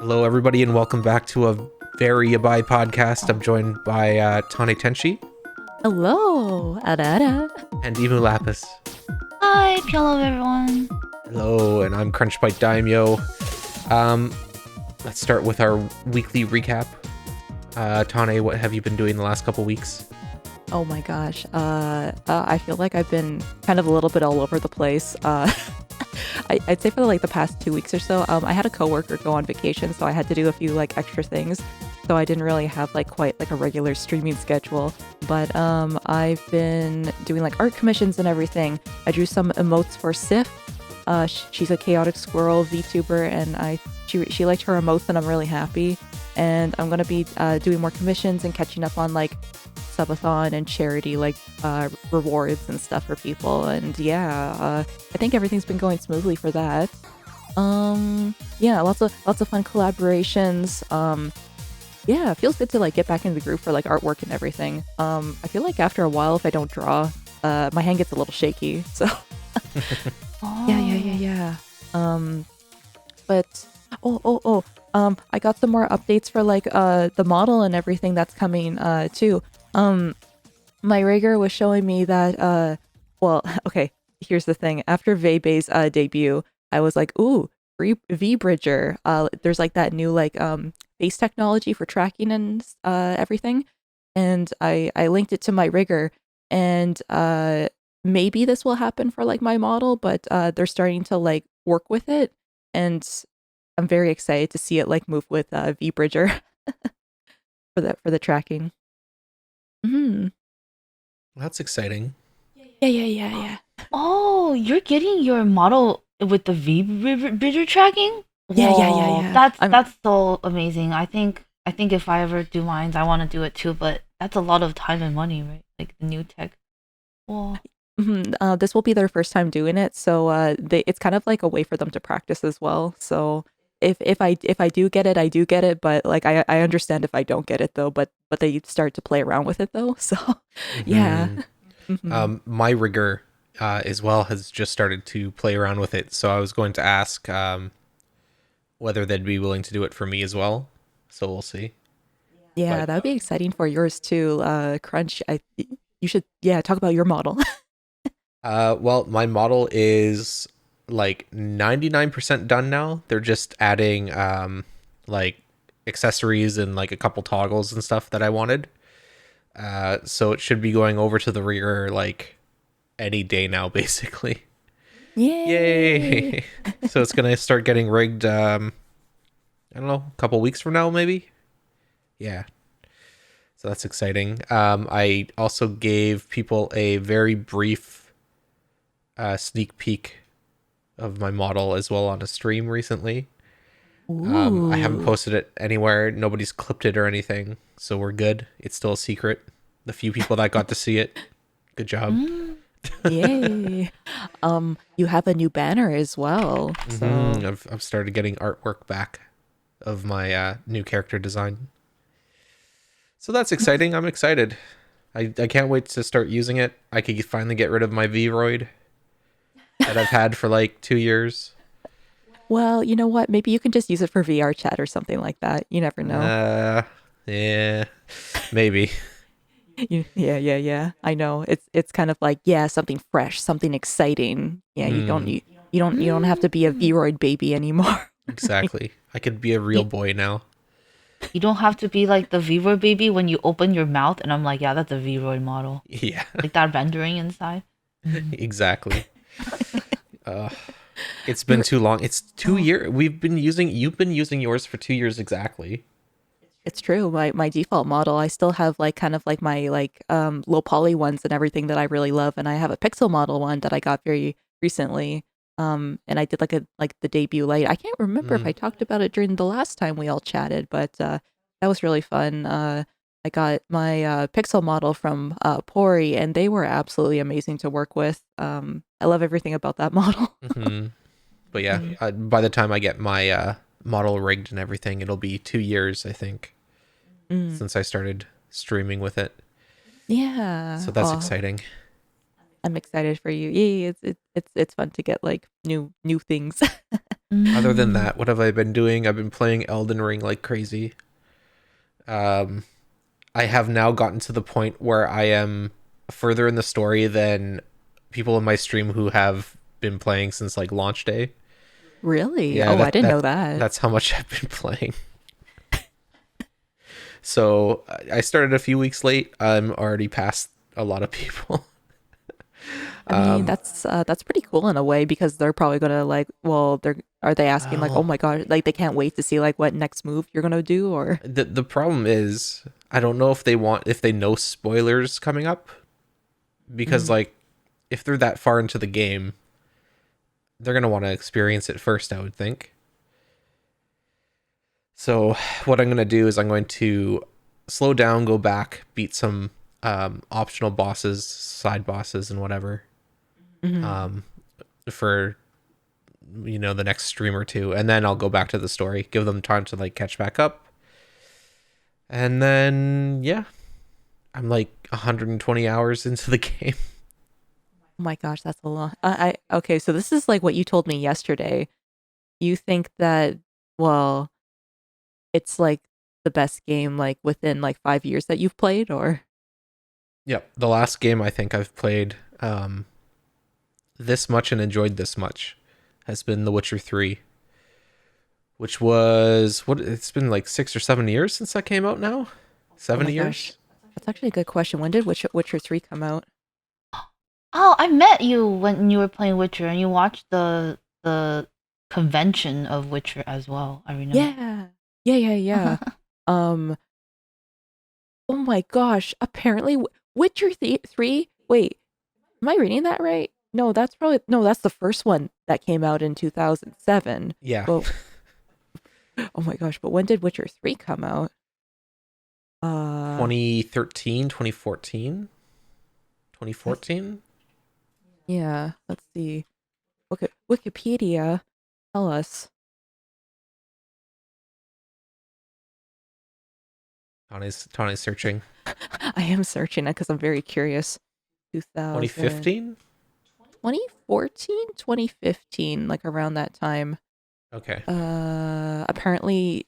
Hello, everybody, and welcome back to a veryYABAI podcast. I'm joined by Tane Tenshi Hello, Arara. and Imu Lapis. Hi, hello everyone. Hello, and I'm Crunchbite Daimyo. Let's start with our weekly recap. Tane, what have you been doing the last couple weeks? Oh my gosh. I feel like I've been kind of a little bit all over the place. I'd say for like the past 2 weeks or so, I had a coworker go on vacation, so I had to do a few like extra things. So I didn't really have like quite like a regular streaming schedule. But I've been doing like art commissions and everything. I drew some emotes for Sif. She's a chaotic squirrel VTuber, and she liked her emotes, and I'm really happy. And I'm gonna be doing more commissions and catching up on like subathon and charity like rewards and stuff for people. And yeah, I think everything's been going smoothly for that. Yeah, lots of fun collaborations. Yeah, it feels good to like get back into the groove for like artwork and everything. I feel like after a while, if I don't draw, my hand gets a little shaky. So yeah. But I got some more updates for like the model and everything that's coming too. My rigger was showing me that well, okay, here's the thing. After veryYABAI's debut, I was like, ooh, V-Bridger. There's like that new like face technology for tracking and everything. And I linked it to my rigger, and maybe this will happen for like my model, but they're starting to like work with it, and I'm very excited to see it like move with V-Bridger for the tracking. Hmm. That's exciting. Yeah. Oh, you're getting your model with the V-Bridger tracking? Yeah. Whoa, that's so amazing. I think if I ever do mine, I want to do it too, but that's a lot of time and money, right? Like the new tech. Whoa. This will be their first time doing it, so it's kind of like a way for them to practice as well. So if I do get it, I do get it, but like I understand if I don't get it though. But they start to play around with it though. So yeah. My rigger as well has just started to play around with it, so I was going to ask whether they'd be willing to do it for me as well. So we'll see. Yeah, But- that would be exciting for yours too. Crunch, you should talk about your model. Well, my model is like 99% done now. They're just adding like accessories and like a couple toggles and stuff that I wanted. So it should be going over to the rear like any day now, basically. Yay! So it's gonna start getting rigged. I don't know, a couple weeks from now, maybe. Yeah. So that's exciting. I also gave people a very brief sneak peek of my model as well on a stream recently. I haven't posted it anywhere. Nobody's clipped it or anything, so we're good. It's still a secret. The few people that got to see it, good job. Yay. You have a new banner as well. So I've started getting artwork back of my new character design. So that's exciting. I'm excited. I can't wait to start using it. I could finally get rid of my V-Roid that I've had for like 2 years. well, you know what? Maybe you can just use it for VR chat or something like that. You never know. Yeah, maybe. Yeah. I know. It's kind of like, something fresh, something exciting. Yeah, you don't have to be a V-Roid baby anymore. Exactly. I could be a real boy now. You don't have to be like the V-Roid baby when you open your mouth, and I'm like, yeah, that's a V-Roid model. Yeah, Like that rendering inside. exactly. It's been too long. It's 2 years. You've been using yours for 2 years exactly. It's true. My default model, I still have like kind of like my like low poly ones and everything that I really love, and I have a pixel model one that I got very recently. And I did like the debut light. I can't remember if I talked about it during the last time we all chatted, but that was really fun. I got my pixel model from Pori, and they were absolutely amazing to work with. I love everything about that model. But yeah, by the time I get my model rigged and everything, it'll be 2 years, I think, since I started streaming with it. Yeah. So that's Aw, exciting. I'm excited for you. Yeah, it's fun to get like new things. Other than Mm. that, what have I been doing? I've been playing Elden Ring like crazy. Um, I have now gotten to the point where I am further in the story than people in my stream who have been playing since like launch day. Really? Yeah, Oh, I that didn't know that that. that's how much I've been playing. So I started a few weeks late. I'm already past a lot of people. I mean, Um, that's pretty cool in a way because they're probably gonna like, well, they're are they asking like, oh oh, my god, like they can't wait to see like what next move you're gonna do or the problem is I don't know if they know spoilers coming up because mm, like if they're that far into the game, they're gonna want to experience it first, I would think. So what I'm gonna do is I'm going to slow down, go back, beat some optional bosses, side bosses, and whatever mhm. um, for the next stream or two, and then I'll go back to the story, give them time to like catch back up, and then yeah, I'm like 120 hours into the game. Oh my gosh, that's a lot. I okay, so this is like what you told me yesterday. You think that well, it's like the best game like within like 5 years that you've played or Yep, the last game I think I've played this much and enjoyed this much has been The Witcher 3, which was what it's been like 6 or 7 years since that came out now. oh Seven my gosh, years? that's actually a good question. When did Witcher 3 come out? Oh, I met you when you were playing Witcher, and you watched the convention of Witcher as well. I remember. Yeah. Yeah. Um, oh my gosh, apparently Witcher 3, wait, am I reading that right? No, that's probably no, that's the first one that came out in 2007. Yeah, But oh my gosh, but when did Witcher 3 come out? Uh, 2013, 2014, I 2014. yeah, let's see. Wikipedia, tell us. Tawny's searching. I am searching it because I'm very curious. 2000, 2015. 2014, 2015, like around that time. Okay. Apparently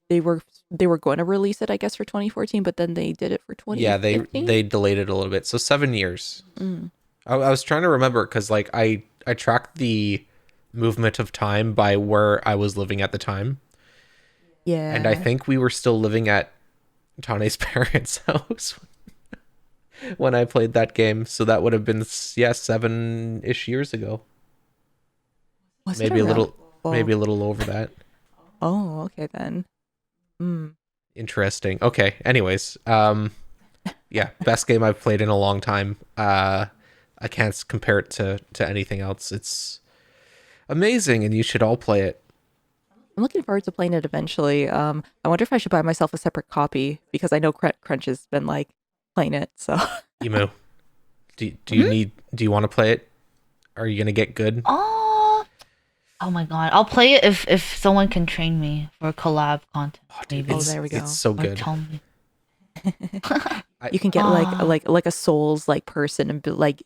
they were going to release it, I guess, for 2014, but then they did it for Yeah, they 2015. they delayed it a little bit, so 7 years. Mm. I was trying to remember because like I tracked the movement of time by where I was living at the time, and I Yeah. think we were still living at Tane's parents' house when I played that game. So that would have been 7-ish years ago, Was it maybe a around? little Well, maybe a little over that. oh, okay then. Mm. Interesting. Okay. Anyways, yeah, best game I've played in a long time. I can't compare it to anything else. It's amazing, and you should all play it. I'm looking forward to playing it eventually. I wonder if I should buy myself a separate copy because I know Crunch has been like playing it. So Emu, do you Hmm? need do you want to play it? Are you gonna get good? Oh, oh my god! I'll play it if someone can train me for collab content, Oh, dude, maybe, oh, there we it's go. so or good. tell me. I You can get like Ah, like a Souls like person and be like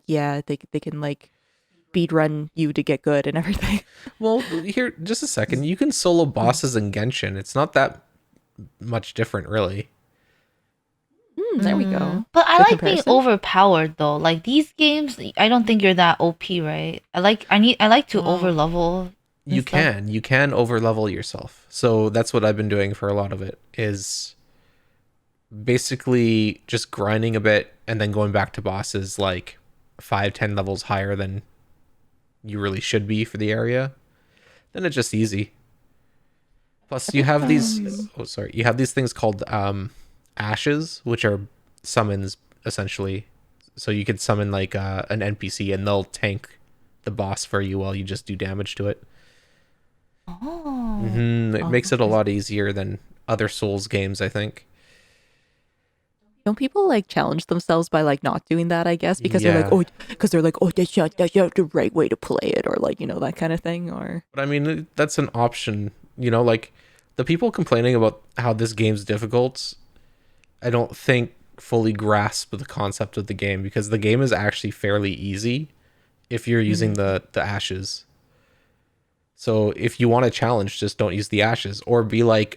yeah, they can like speed run you to get good and everything. well here just a second. You can solo bosses in Genshin. It's not that much different, really. There we go. but I Good like being comparison. overpowered though. Like these games, I don't think you're that OP, right? I like to over Well, level and stuff. You can over level yourself. So that's what I've been doing for a lot of it. Is basically just grinding a bit and then going back to bosses like 5-10 levels higher than you really should be for the area. Then it's just easy. I Plus you think have these you have these things called ashes, which are summons essentially. So you could summon like an NPC and they'll tank the boss for you while you just do damage to it. Oh, It oh, makes it a okay. lot easier than other Souls games, I think. Don't people like challenge themselves by like not doing that, I guess, Yeah. because they're like, oh, that's not the right way to play it, or like, that kind of thing, or But I mean, that's an option. Like the people complaining about how this game's difficult, I don't think fully grasp the concept of the game because the game is actually fairly easy if you're using mm, the ashes. So if you want a challenge, just don't use the ashes, or be like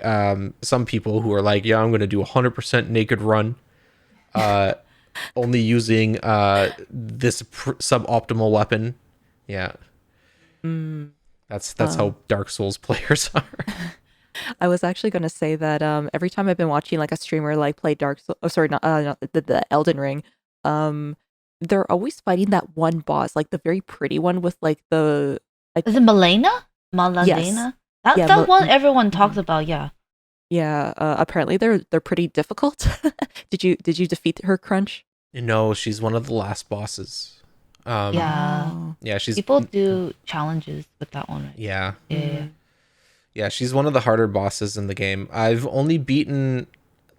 some people who are like, yeah, I'm gonna do 100% naked run, uh, only using this suboptimal weapon. Yeah, Mm. that's Uh, how Dark Souls players are. I was actually going to say that every time I've been watching like a streamer like play Dark Souls, oh sorry, not the Elden Ring, um, they're always fighting that one boss, like the very pretty one with like the, I, Is it Malena? yes, Maladena? yeah, That one everyone talks mhm. about. Yeah. Yeah. Apparently they're pretty difficult. Did you defeat her, Crunch? No, she's one of the last bosses. Yeah. Oh. Yeah, she's People do challenges with that one, right? yeah, Yeah. Yeah. Yeah. Mm. yeah, she's one of the harder bosses in the game. I've only beaten.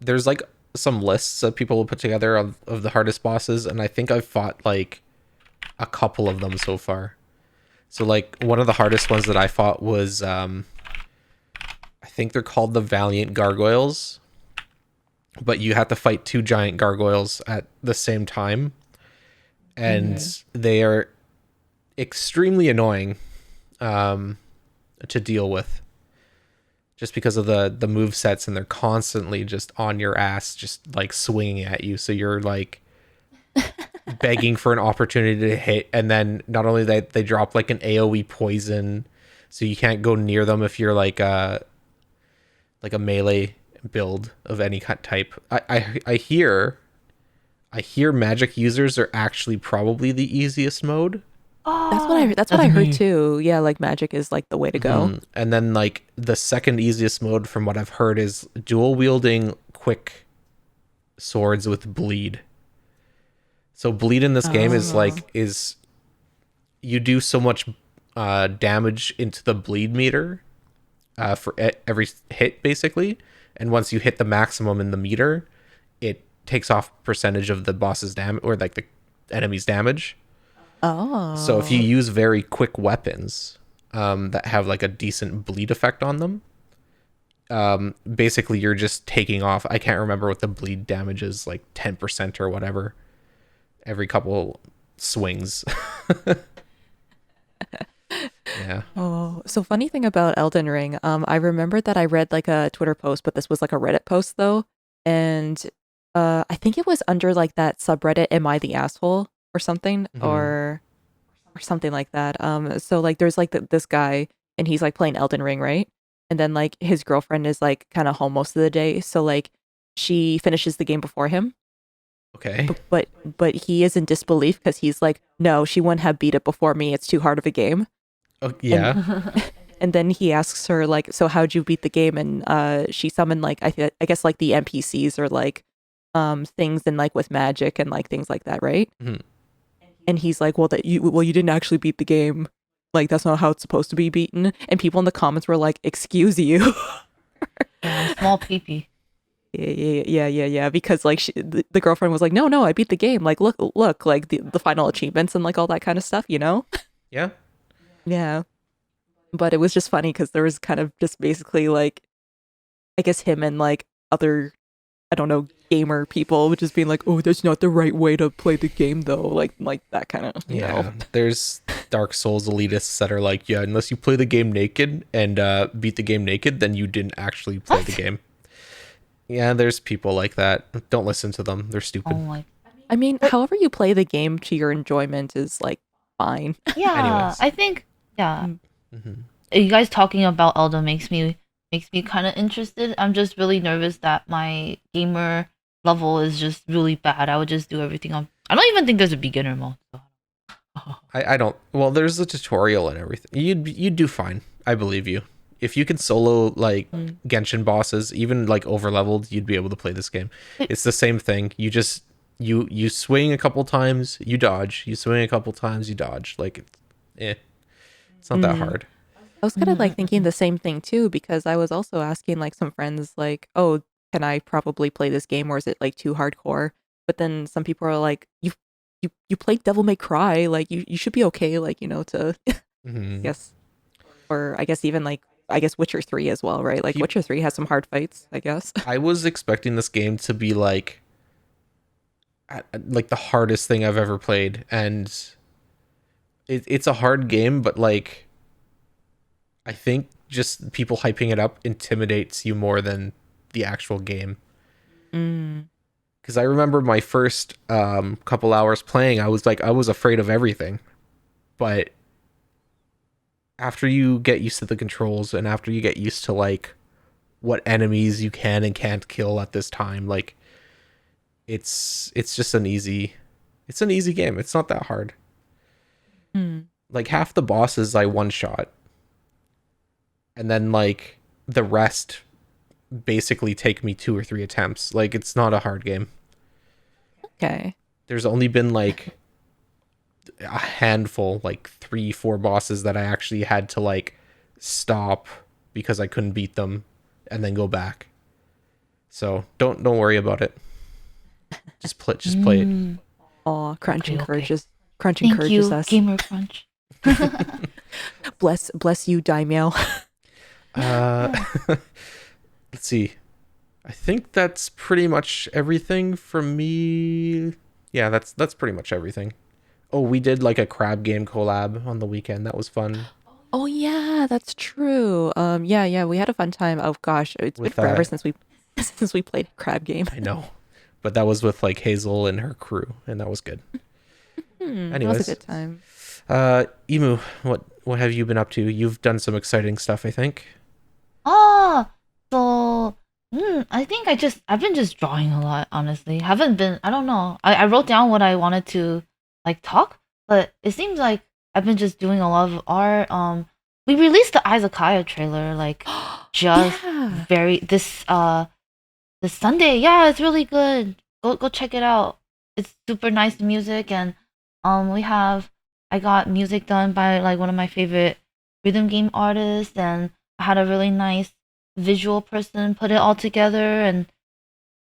There's like some lists that people will put together of the hardest bosses, and I think I've fought like a couple of them so far. So like one of the hardest ones that I fought was I think they're called the Valiant Gargoyles, but you have to fight two giant gargoyles at the same time, Mm. and they are extremely annoying to deal with, just because of the move sets, and they're constantly just on your ass, just like swinging at you. So you're like begging for an opportunity to hit, and then not only that, they drop like an AoE poison, so you can't go near them if you're like a melee build of any type. I hear magic users are actually probably the easiest mode. Oh, That's what that's I heard me. too. Yeah, like magic is like the way to go. And then like the second easiest mode from what I've heard is dual wielding quick swords with bleed. So bleed in this game is Oh. like is you do so much damage into the bleed meter for every hit basically, and once you hit the maximum in the meter, it takes off percentage of the boss's damage or like the enemy's damage. So if you Oh. use very quick weapons that have like a decent bleed effect on them, basically you're just taking off. I can't remember what the bleed damage is, like 10% or whatever every couple swings. Yeah. Oh, so funny thing about Elden Ring, I remember that I read like a Twitter post, but this was like a Reddit post though, and I think it was under like that subreddit "Am I the asshole?" or something, Hmm. or something like that. So like there's like this guy, and he's like playing Elden Ring, right? And then like his girlfriend is like kind of home most of the day, so like she finishes the game before him, Okay. but he is in disbelief because he's like, no, she wouldn't have beat it before me. It's too hard of a game. Oh, And yeah. and then he asks her like, "So how'd you beat the game?" And she summoned like I guess like the NPCs or like things and like with magic and like things like that, right? Mhm. And he's like, well you didn't actually beat the game. Like that's not how it's supposed to be beaten." And people in the comments were like, "Excuse you." Yeah, small peepee. Yeah. Because like the girlfriend was like, "No, no, I beat the game. Like look, like the final achievements and like all that kind of stuff, you know?" Yeah. Yeah. But it was just funny because there was kind of just basically like I guess him and like other I don't know gamer people just being like, oh, that's not the right way to play the game though, like that kind of Yeah. There's Dark Souls elitists that are like, yeah, unless you play the game naked and beat the game naked, then you didn't actually play the What? game. Yeah, there's people like that. Don't listen to them. They're Oh stupid. my. I mean, But however you play the game to your enjoyment is like fine. yeah, Anyways. I think yeah. Mm. Hmm. You guys talking about Elden makes me kind of interested. I'm just really nervous that my gamer level is just really bad. I would just do everything on. I don't even think there's a beginner mode. So. I don't. Well, there's a tutorial and everything. You'd do fine. I believe you. If you can solo like Mm. Genshin bosses, even like over leveled, you'd be able to play this game. It's the same thing. You just you swing a couple times, you dodge. You swing a couple times, you dodge. Like eh, it's not that Mm. hard. I was kind of like thinking the same thing too because I was also asking like some friends like, "Oh, can I probably play this game or is it like too hardcore?" But then some people are like, "You played Devil May Cry, like you should be okay, like, you know, to Hmm. guess or I guess even like I guess Witcher 3 as well, right? Like Witcher 3 has some hard fights, I guess." I was expecting this game to be like the hardest thing I've ever played, and it's a hard game, but like I think just people hyping it up intimidates you more than the actual game. Mm. Because I remember my first couple hours playing, I was afraid of everything. But after you get used to the controls and after you get used to like what enemies you can and can't kill at this time, like it's just it's an easy game. It's not that hard. Mm. Like half the bosses I one shot, and then like the rest basically take me two or three attempts. Like it's not a hard game. Okay. There's only been like a handful, like three, four bosses that I actually had to like stop because I couldn't beat them and then go back. So don't worry about it. Just play it. Mm, Aw, okay, okay. Crunch Thank encourages you, us. Gamer Crunch. Bless you, Daimyo. Uh let's see. I think that's pretty much everything from me. Yeah, that's pretty much everything. Oh, we did like a crab game collab on the weekend. That was fun. Oh yeah, that's true. Yeah, we had a fun time. Oh gosh, it's been With forever since we since we played crab game. I know. But that was with like Hazel and her crew, and that was good. That was a Anyways, good time. Emu, what have you been up to? You've done some exciting stuff, I think. Ah, so I think I've been just drawing a lot, honestly. Haven't been I don't know. I wrote down what I wanted to like talk, but it seems like I've been just doing a lot of art. We released the Izakaya trailer like just Yeah. very this Sunday. Yeah, it's really good. Go check it out. It's super nice music and we have I got music done by like one of my favorite rhythm game artists and I had a really nice visual person put it all together and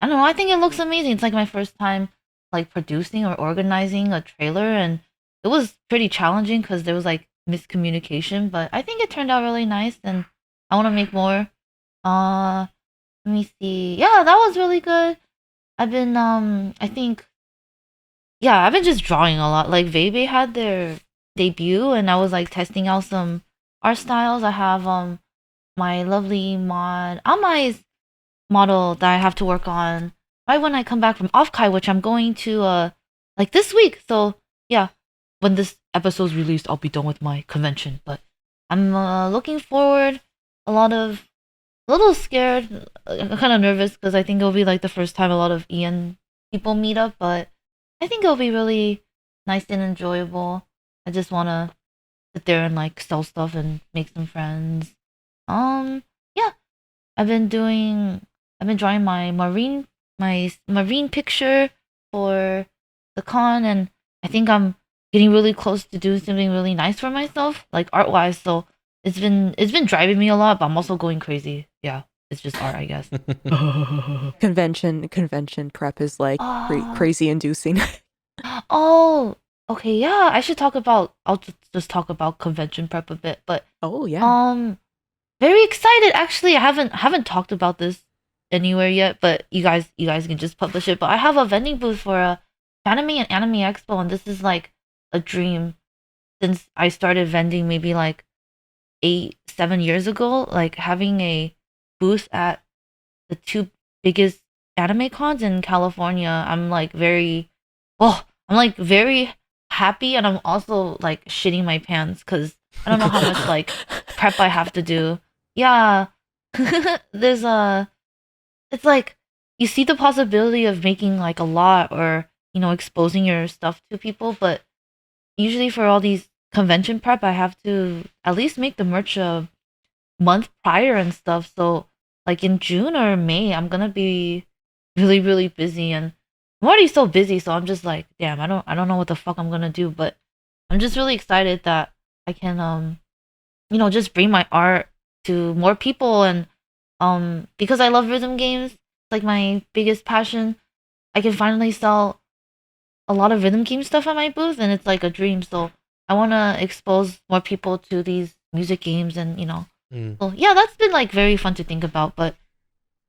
I don't know, I think it looks amazing. It's like my first time like producing or organizing a trailer and it was pretty challenging cuz there was like miscommunication, but I think it turned out really nice and I want to make more. Uh let me see. Yeah, that was really good. I've been I think yeah, I've been just drawing a lot. Like veryBAI had their debut and I was like testing out some art styles. I have my lovely mod Amai's model that I have to work on right when I come back from Offkai, which I'm going to like this week. So yeah, when this episode's released, I'll be done with my convention. But I'm looking forward. A lot of a little scared, kind of nervous because I think it'll be like the first time a lot of Ian people meet up, but I think it'll be really nice and enjoyable. I just want to sit there and like sell stuff and make some friends. Yeah, I've been doing, I've been drawing my marine picture for the con, and I think I'm getting really close to doing something really nice for myself, like art wise. So it's been driving me a lot, but I'm also going crazy. Yeah, it's just art, I guess. Convention prep is like Ah, crazy inducing. oh, okay, yeah. I should talk about. I'll just talk about convention prep a bit, but Oh yeah. um, very excited. Actually, I haven't talked about this anywhere yet, but you guys can just publish it. But I have a vending booth for a anime and anime expo, and this is like a dream since I started vending maybe like 7 years ago. Like having a booth at the two biggest anime cons in California. I'm like very happy, and I'm also like shitting my pants because I don't know how much like prep I have to do. Yeah, there's a. It's like you see the possibility of making like a lot or exposing your stuff to people, but usually for all these convention prep, I have to at least make the merch a month prior and stuff. So like in June or May, I'm gonna be really busy, and I'm already so busy. So I'm just like, damn, I don't know what the fuck I'm gonna do, but I'm just really excited that I can just bring my art to more people and because I love rhythm games, like my biggest passion. I can finally sell a lot of rhythm game stuff at my booth, and it's like a dream. So I want to expose more people to these music games, and Mm. so yeah, that's been like very fun to think about. But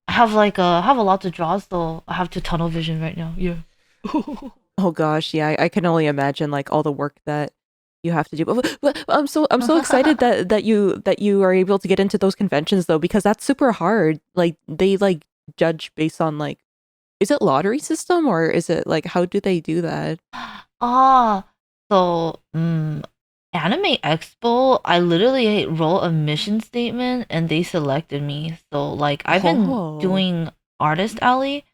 I have a lot to draw, so I have to tunnel vision right now. Yeah. Oh gosh, yeah. I can only imagine like all the work that you have to do. But I'm so excited that you are able to get into those conventions though, because that's super hard. Like they like judge based on like, is it lottery system or is it like, how do they do that? Ah, so Anime Expo, I literally wrote a mission statement and they selected me. So like I've been Oh. doing Artist Alley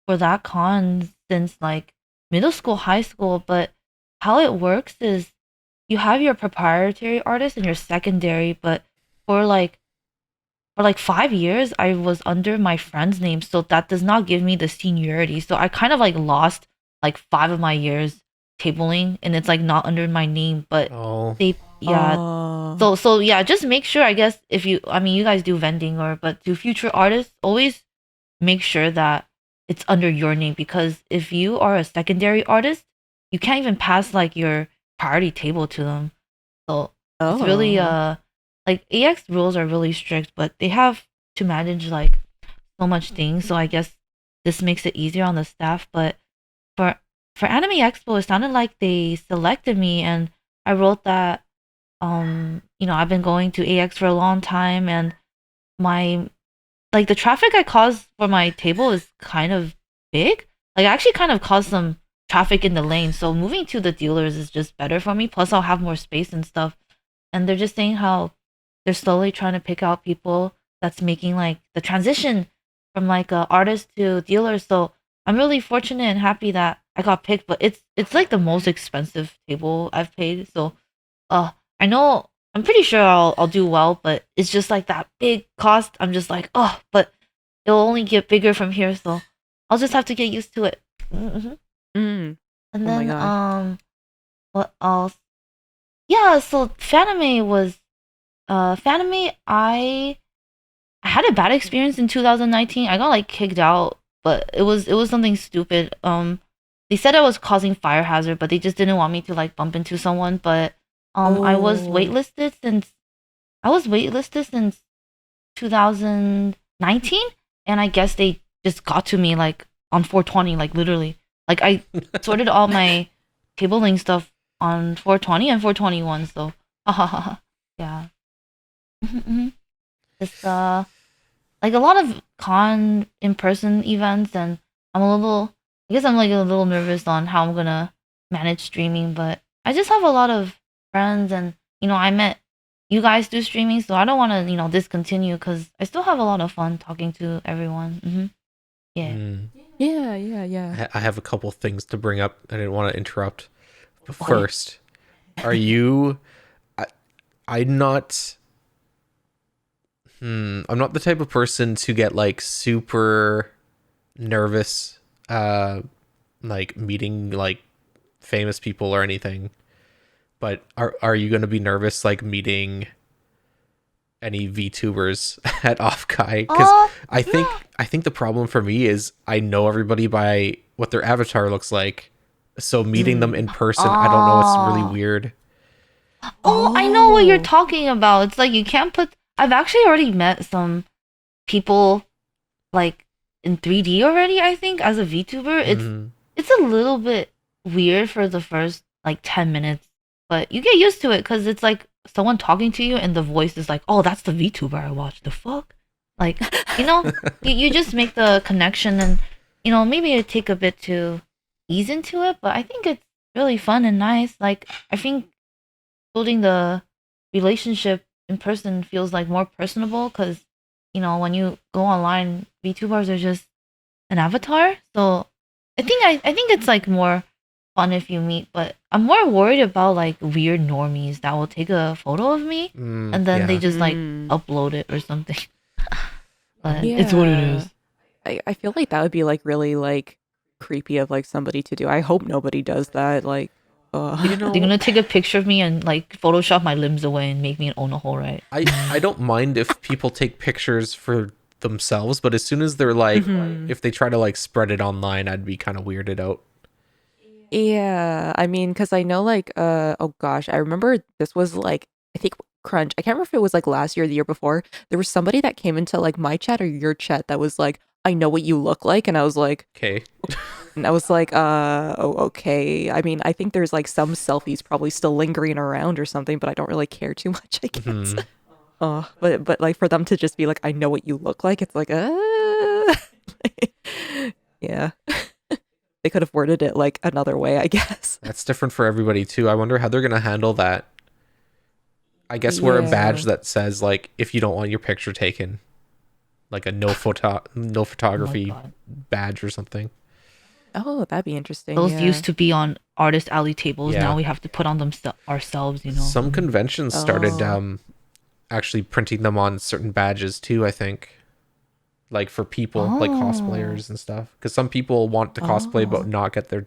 for that con since like middle school, high school, but how it works is you have your proprietary artist and your secondary, but for like for like 5 years I was under my friend's name, so that does not give me the seniority. So I kind of like lost like 5 of my years tabling and it's like not under my name, but Oh, they yeah. Oh. So yeah, just make sure I guess if you I mean you guys do vending or but to future artists, always make sure that it's under your name because if you are a secondary artist, you can't even pass like your priority table to them. So it's really Oh. like AX rules are really strict, but they have to manage like so much things. So I guess this makes it easier on the staff. But for for Anime Expo, it sounded like they selected me, and I wrote that I've been going to AX for a long time, and my like the traffic I cause for my table is kind of big. Like I actually kind of cause some traffic in the lane, so moving to the dealers is just better for me. Plus, I'll have more space and stuff. And they're just saying how they're slowly trying to pick out people that's making like the transition from like a artist to dealer. So I'm really fortunate and happy that I got picked. But it's like the most expensive table I've paid. So I know I'm pretty sure I'll do well, but it's just like that big cost. I'm just like, oh, but it'll only get bigger from here, so I'll just have to get used to it. Hmm. Mm. And Oh my then gosh. what else? Yeah, so Fanime was Fanime. I had a bad experience in 2019. I got like kicked out, but it was something stupid. They said I was causing fire hazard, but they just didn't want me to like bump into someone. But Oh. I was waitlisted since 2019, and I guess they just got to me like on 420, like literally. Like I sorted all my cabling stuff on 420 and 421, so yeah. Mhm. It's like a lot of con in person events, and I guess I'm like a little nervous on how I'm gonna manage streaming, but I just have a lot of friends, and I met you guys do streaming, so I don't want to discontinue because I still have a lot of fun talking to everyone. Yeah. mm. Yeah, yeah, yeah. I have a couple things to bring up. I didn't want to interrupt. But Okay. first, are you? I, I'm not. I'm not the type of person to get like super nervous, like meeting like famous people or anything. But are you gonna be nervous like meeting any VTubers at Offkai? Because Yeah. I think the problem for me is I know everybody by what their avatar looks like. So meeting them in Mm. person, I don't know. It's really Oh. weird. Oh, I know what you're Oh. talking about. It's like you can't put. I've actually already met some people like in 3D already. I think as a VTuber, Mm, it's a little bit weird for the first like 10 minutes, but you get used to it because it's like someone talking to you and the voice is like, "Oh, that's the VTuber I watched." The fuck, like you just make the connection and maybe it take a bit to ease into it, but I think it's really fun and nice. Like I think building the relationship in person feels like more personable because when you go online, VTubers are just an avatar. So I think it's like more fun if you meet, but I'm more worried about like weird normies that will take a photo of me and then they yeah. just like Mm. upload it or something. But Um, it's what it Yeah. is. I feel like that would be like really like creepy of like somebody to do. I hope nobody does that. Like, you They're know, gonna take a picture of me and like Photoshop my limbs away and make me an Onoho, right? I don't mind if people take pictures for themselves, but as soon as they're like, mhm. if they try to like spread it online, I'd be kind of weirded out. Yeah, I mean, because I know like oh gosh, I remember this was like, I think Crunch. I can't remember if it was like last year or the year before. There was somebody that came into like my chat or your chat that was like, I know what you look like, and I was like, Okay. And I was like, oh, okay. I mean, I think there's like some selfies probably still lingering around or something, but I don't really care too much, I guess. Hmm. But like for them to just be like, I know what you look like, it's like, yeah. They could have worded it like another way, I guess. That's different for everybody too. I wonder how they're gonna handle that. I guess wear a badge Yeah. that says like if you don't want your picture taken, like a no Oh my photography god. badge or something. Oh, that'd be interesting. Those Yeah. used to be on artist alley tables. Now Yeah. we have to put on them ourselves, you know. Some conventions started Oh. actually printing them on certain badges too, I think. Like for people, like Oh. cosplayers and stuff. Because some people want to cosplay but Oh. not get their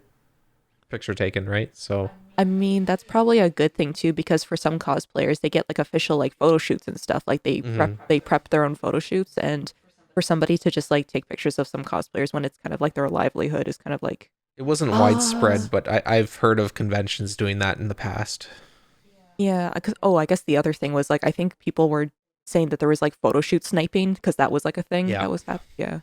picture taken, right? So I mean, that's probably a good thing too, because for some cosplayers, they get like official like photo shoots and stuff. Like mhm. they prep their own photo shoots, and for somebody to just like take pictures of some cosplayers when it's kind of like their livelihood is kind of like, It wasn't ah, widespread, but I've heard of conventions doing that in the past. yeah. Because I guess the other thing was like I think people were saying that there was like photo shoot sniping because that was like a thing Yeah. that was happening. Yeah.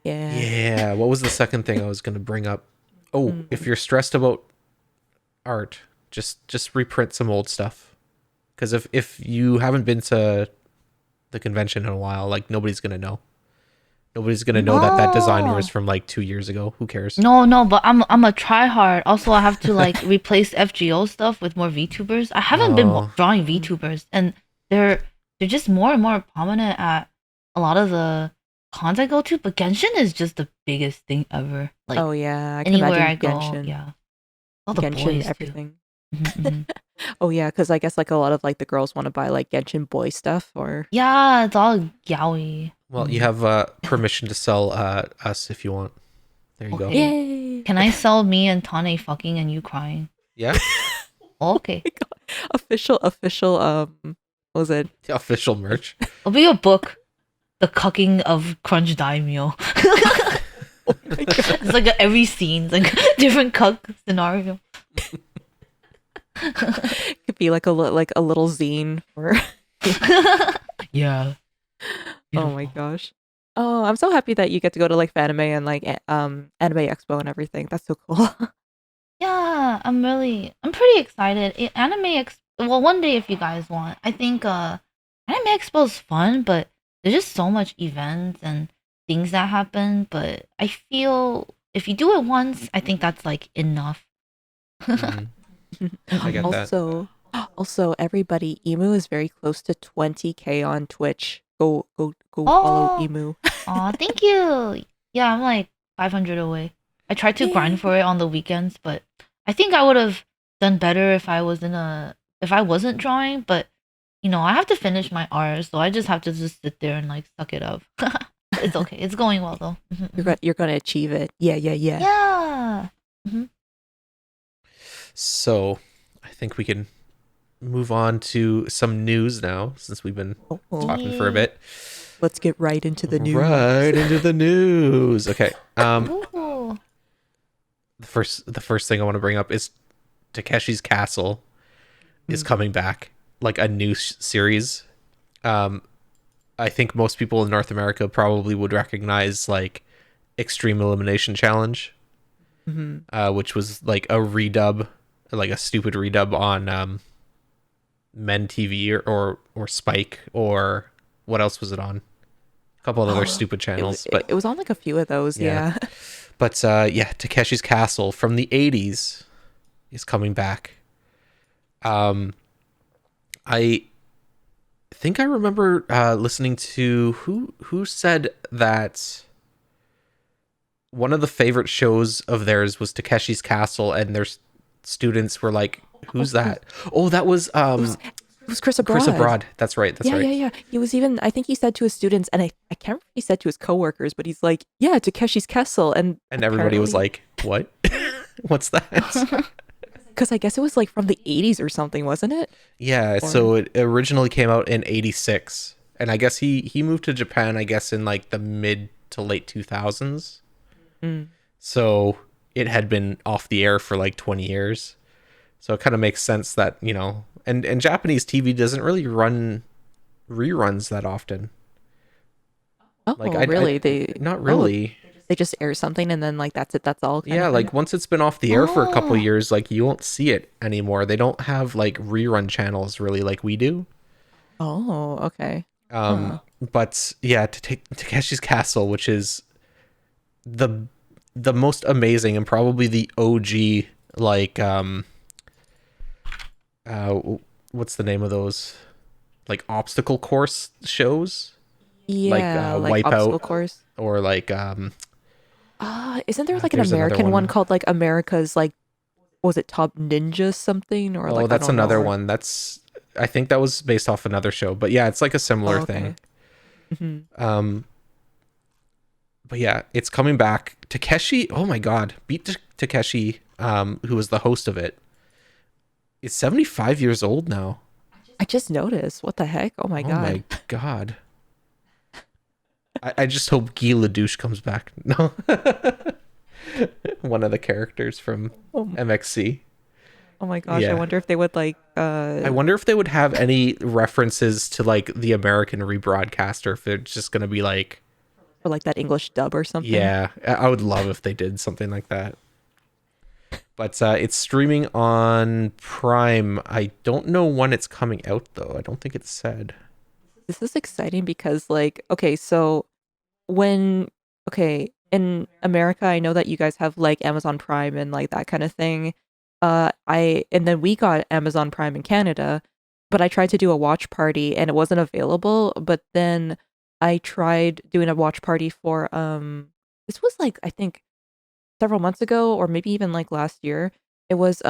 Yeah. Yeah. What was the second thing I was going to bring up? Oh, if Mm. you're stressed about art, just reprint some old stuff. Because if you haven't been to the convention in a while, like nobody's gonna know. Nobody's gonna know that that design was No. from like 2 years ago. Who cares? No, no, but I'm a try hard. Also, I have to like replace FGO stuff with more VTubers. I haven't been Oh, drawing Mm. VTubers, and they're they're just more and more prominent at a lot of the cons I go to. But Genshin is just the biggest thing ever. Like Oh yeah, I can anywhere imagine I go, Genshin, yeah. All the Genshin, boys too. everything. Hmm. Oh yeah, because I guess like a lot of like the girls want to buy like Genshin boy stuff or Yeah, it's all yaoi. well, you Mhm. have permission to sell us if you want. There you go. Okay. yay. Can I sell me and Tane fucking and you crying? Yeah, Okay. Official what was it? the official merch. It'll be a book. The cucking of Crunch Daimyo. Oh my god. It's like every scene, it's like different cuck scenario. Could be like like a little zine for Yeah. oh my Beautiful. gosh. Oh, I'm so happy that you get to go to like Fanime and like Anime Expo and everything. That's so cool. Yeah, I'm pretty excited. Well, one day if you guys want. I think Anime Expo's fun, but there's just so much events and things that happen, but I feel if you do it once, I think that's like enough. Hmm. I get that. Also everybody, Emu is very close to 20K on Twitch. Go follow Oh, Emu. aw, thank you. Yeah, I'm like 500 away. I tried to grind for Yay. it on the weekends, but I think I would have done better if I wasn't drawing, but I have to finish my art, so I just have to just sit there and like suck it up. It's okay. It's going well though. Mhm, mhm. You're gonna achieve it. Yeah, yeah, yeah. Yeah. Mhm. So, I think we can move on to some news now, since we've been Oh, talking for a Yeah. bit. let's get right into the news. Right into the news. Okay. Ooh. The first thing I want to bring up is Takeshi's Castle is Mm. coming back, like a new series. Um, I think most people in North America probably would recognize like Extreme Elimination Challenge, Mhm. which was like a redub, like a stupid redub on Men TV or Spike or what else was it on? A couple of other stupid channels, but It was on like a few of those, yeah. yeah. But yeah, Takeshi's Castle from the 80s is coming back. Um, I think I remember listening to who said that one of the favorite shows of theirs was Takeshi's Castle, and their students were like, "Who's that?" Oh, that was It was Chris Chris Abroad. Abroad. That's right. That's Yeah, right. yeah, yeah. He was even, I think he said to his students, and I can't remember if he said to his coworkers, but he's like, yeah, Takeshi's Castle. And And everybody was apparently, like, "What? What's that?" because I guess it was like from the 80s or something, wasn't it? Yeah. Or, So it originally came out in '86, and I guess he moved to Japan. I guess in like the mid to late 2000s. mm, So it had been off the air for like 20 years. So it kind of makes sense that, and Japanese TV doesn't really run reruns that often. Like Oh, I really? not Oh, really. they just air something and then like that's it. That's all kind Yeah, of thing. like once it's been off the air for a couple Oh, years, like you won't see it anymore. They don't have like rerun channels really like we do. Oh, okay. Um, Huh. but yeah, to take Takeshi's Castle, which is the the most amazing and probably the OG like uh what's the name of those like obstacle course shows like Yeah, like Wipeout obstacle course. or like Isn't there like an there's another American one one. called like America's like was it Top Ninja something or Oh, like I that's don't know another or one. That's I think that was based off another show, but yeah, it's like a oh similar thing. okay. Hmm. Um, but yeah, it's coming back. Takeshi, oh my god, beat Takeshi, who was the host of it. Is 75 years old now. I just noticed. What the heck? Oh my Oh god. my god. I just hope Guy Ledouche comes back. No, one of the characters from Oh, MXC. oh my gosh. I Yeah. wonder if they would like I wonder if they would have any references to like the American rebroadcaster, if they're just gonna be like, or like that English dub or something. yeah, I would love if they did something like that. But it's streaming on Prime. I don't know when it's coming out though. I don't think it's said. This is exciting because like okay, so when okay, in America, I know that you guys have like Amazon Prime and like that kind of thing. I and then we got Amazon Prime in Canada, but I tried to do a watch party and it wasn't available. But then I tried doing a watch party for this was like I think several months ago or maybe even like last year. It was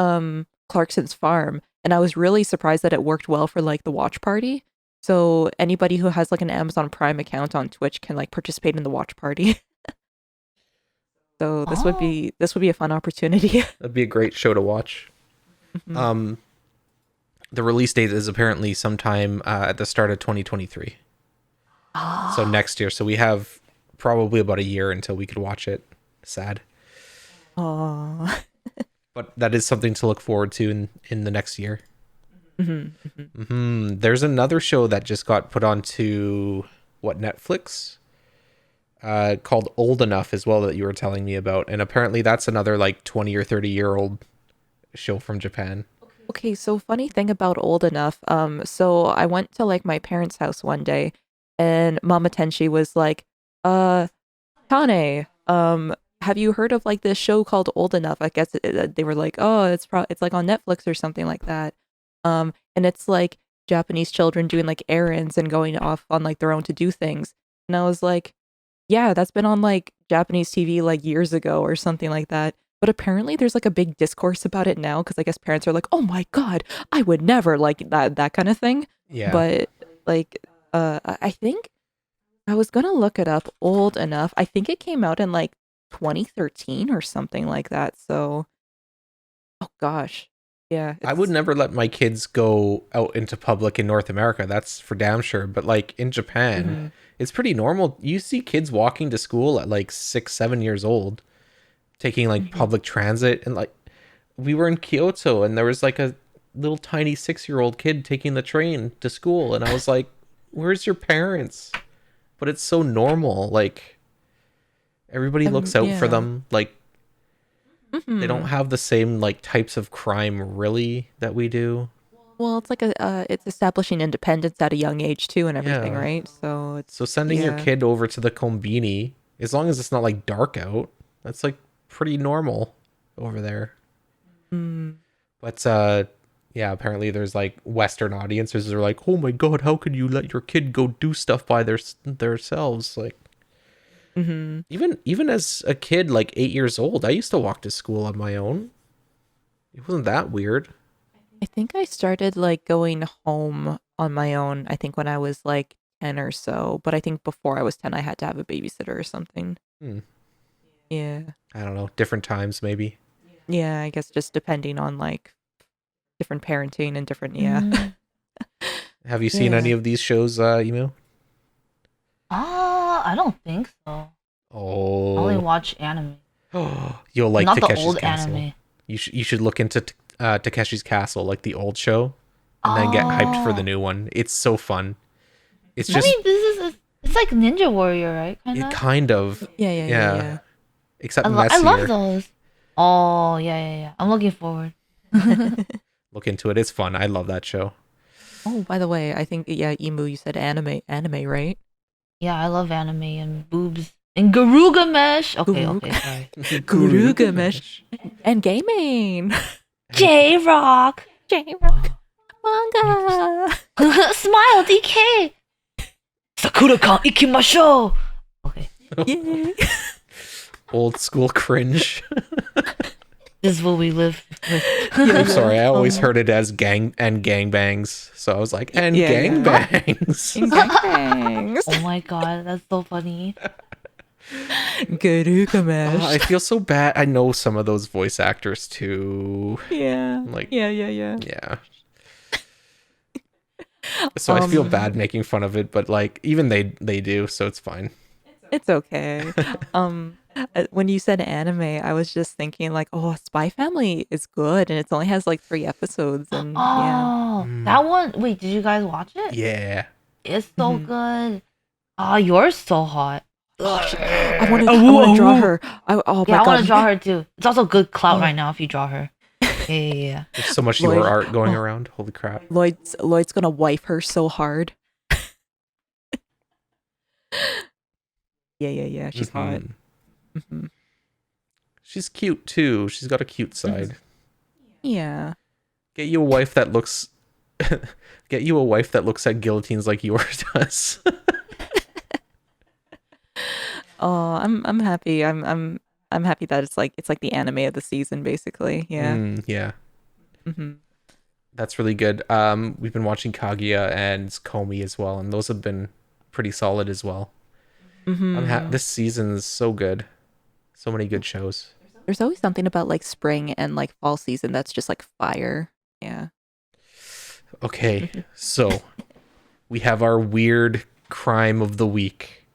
Clarkson's Farm, and I was really surprised that it worked well for like the watch party. So anybody who has like an Amazon Prime account on Twitch can like participate in the watch party. So oh, this would be a fun opportunity. That'd be a great show to watch. Mhm. Um, the release date is apparently sometime at the start of 2023. So ah, next year. So we have probably about a year until we could watch it. Sad. Aw. But that is something to look forward to in the next year. Mhm, mhm. There's another show that just got put onto what Netflix called Old Enough as well that you were telling me about, and apparently that's another like 20 or 30 year old show from Japan. Okay, so funny thing about old enough. So I went to like my parents' house one day, and Mama Tenchi was like, Tane, have you heard of like this show called Old Enough? I guess they were like, oh, it's like on Netflix or something like that. And it's like Japanese children doing like errands and going off on like their own to do things. And I was like, yeah, that's been on like Japanese TV like years ago or something like that. But apparently there's like a big discourse about it now because I guess parents are like, "Oh my God, I would never like that kind of thing." Yeah, But like I think I was gonna look it up old enough. I think it came out in like 2013 or something like that. So, oh gosh. Yeah, I would it's never let my kids go out into public in North America. That's for damn sure. But like in Japan, mhm, it's pretty normal. You see kids walking to school at like 6, 7 years old, taking like mhm. public transit, and like we were in Kyoto and there was like a little tiny 6 year old kid taking the train to school, and I was like, "Where's your parents?" But it's so normal. Like everybody looks out for Yeah. them. Like they don't Mhm. have the same like types of crime really that we do. Well, it's like a it's establishing independence at a young age too and everything, Yeah. right? So So it's sending your yeah. kid over to the kombini, as long as it's not like dark out, that's like pretty normal over there. Mm. But yeah, apparently there's like Western audiences that are like, "Oh my god, how could you let your kid go do stuff by themselves?" Like Mhm. even as a kid, like 8 years old, I used to walk to school on my own. It wasn't that weird. I think I started like going home on my own, I think when I was like 10 or so, but I think before I was 10 I had to have a babysitter or something. Hmm. Yeah. I don't know, different times maybe. Yeah, I guess just depending on like different parenting and different yeah. mm, Have you seen any Yeah. of these shows, Emo? I don't think so. I only Oh, watch anime, you'll like not the Takeshi's old Castle. anime. You should look into Takeshi's Castle, like the old show, and then get hyped for the Oh, new one. It's so fun. It's I Mhm. just mean, this is It's like Ninja Warrior, right? Kind It of. kind of, Yeah. except I love messier. those. Oh yeah. I'm looking forward. Look into it. It's fun. I love that show. Oh, by the way, I think yeah, Emu, you said anime, right? Yeah, I love anime and boobs and Garuga Mesh. Okay, Garuga. sorry. Garuga Mesh and gaming. J Rock. J-Rock manga. Smile, DK. Sakura-kan ikimashou. Okay, Yay. Old school cringe. this is what we live with. I'm sorry. I always heard it as gangbangs. So I was like, and gangbangs. Gangbangs. Oh my god, that's so funny. Garuga Mesh. I feel so bad. I know some of those voice actors too. Yeah. Like, Yeah. So I feel bad making fun of it, but like even they do, so it's fine. It's okay. When you said anime, I was just thinking like, oh, Spy Family is good, and it only has like 3 episodes, and yeah. Oh, that one. Wait, did you guys watch it? Yeah. It's so good. Oh, you're so hot. I want to draw her. Oh my Yeah, I god. want to draw her too. It's also good clout right now if you draw her. Yeah. There's so much Lloyd- your art going around. Holy crap. Lloyd's gonna wife her so hard. Yeah. She's hot. Mhm. She's cute too. She's got a cute side. Yeah. Get you a wife that looks get you a wife that looks at guillotines like yours does. Oh, I'm happy. I'm happy that it's like the anime of the season, basically. Yeah. Yeah. Mm-hmm. That's really good. We've been watching Kaguya and Komi as well, and those have been pretty solid as well. Mm-hmm. This season is so good. So many good shows. There's always something about like spring and like fall season that's just like fire. Yeah. Okay, so we have our weird crime of the week.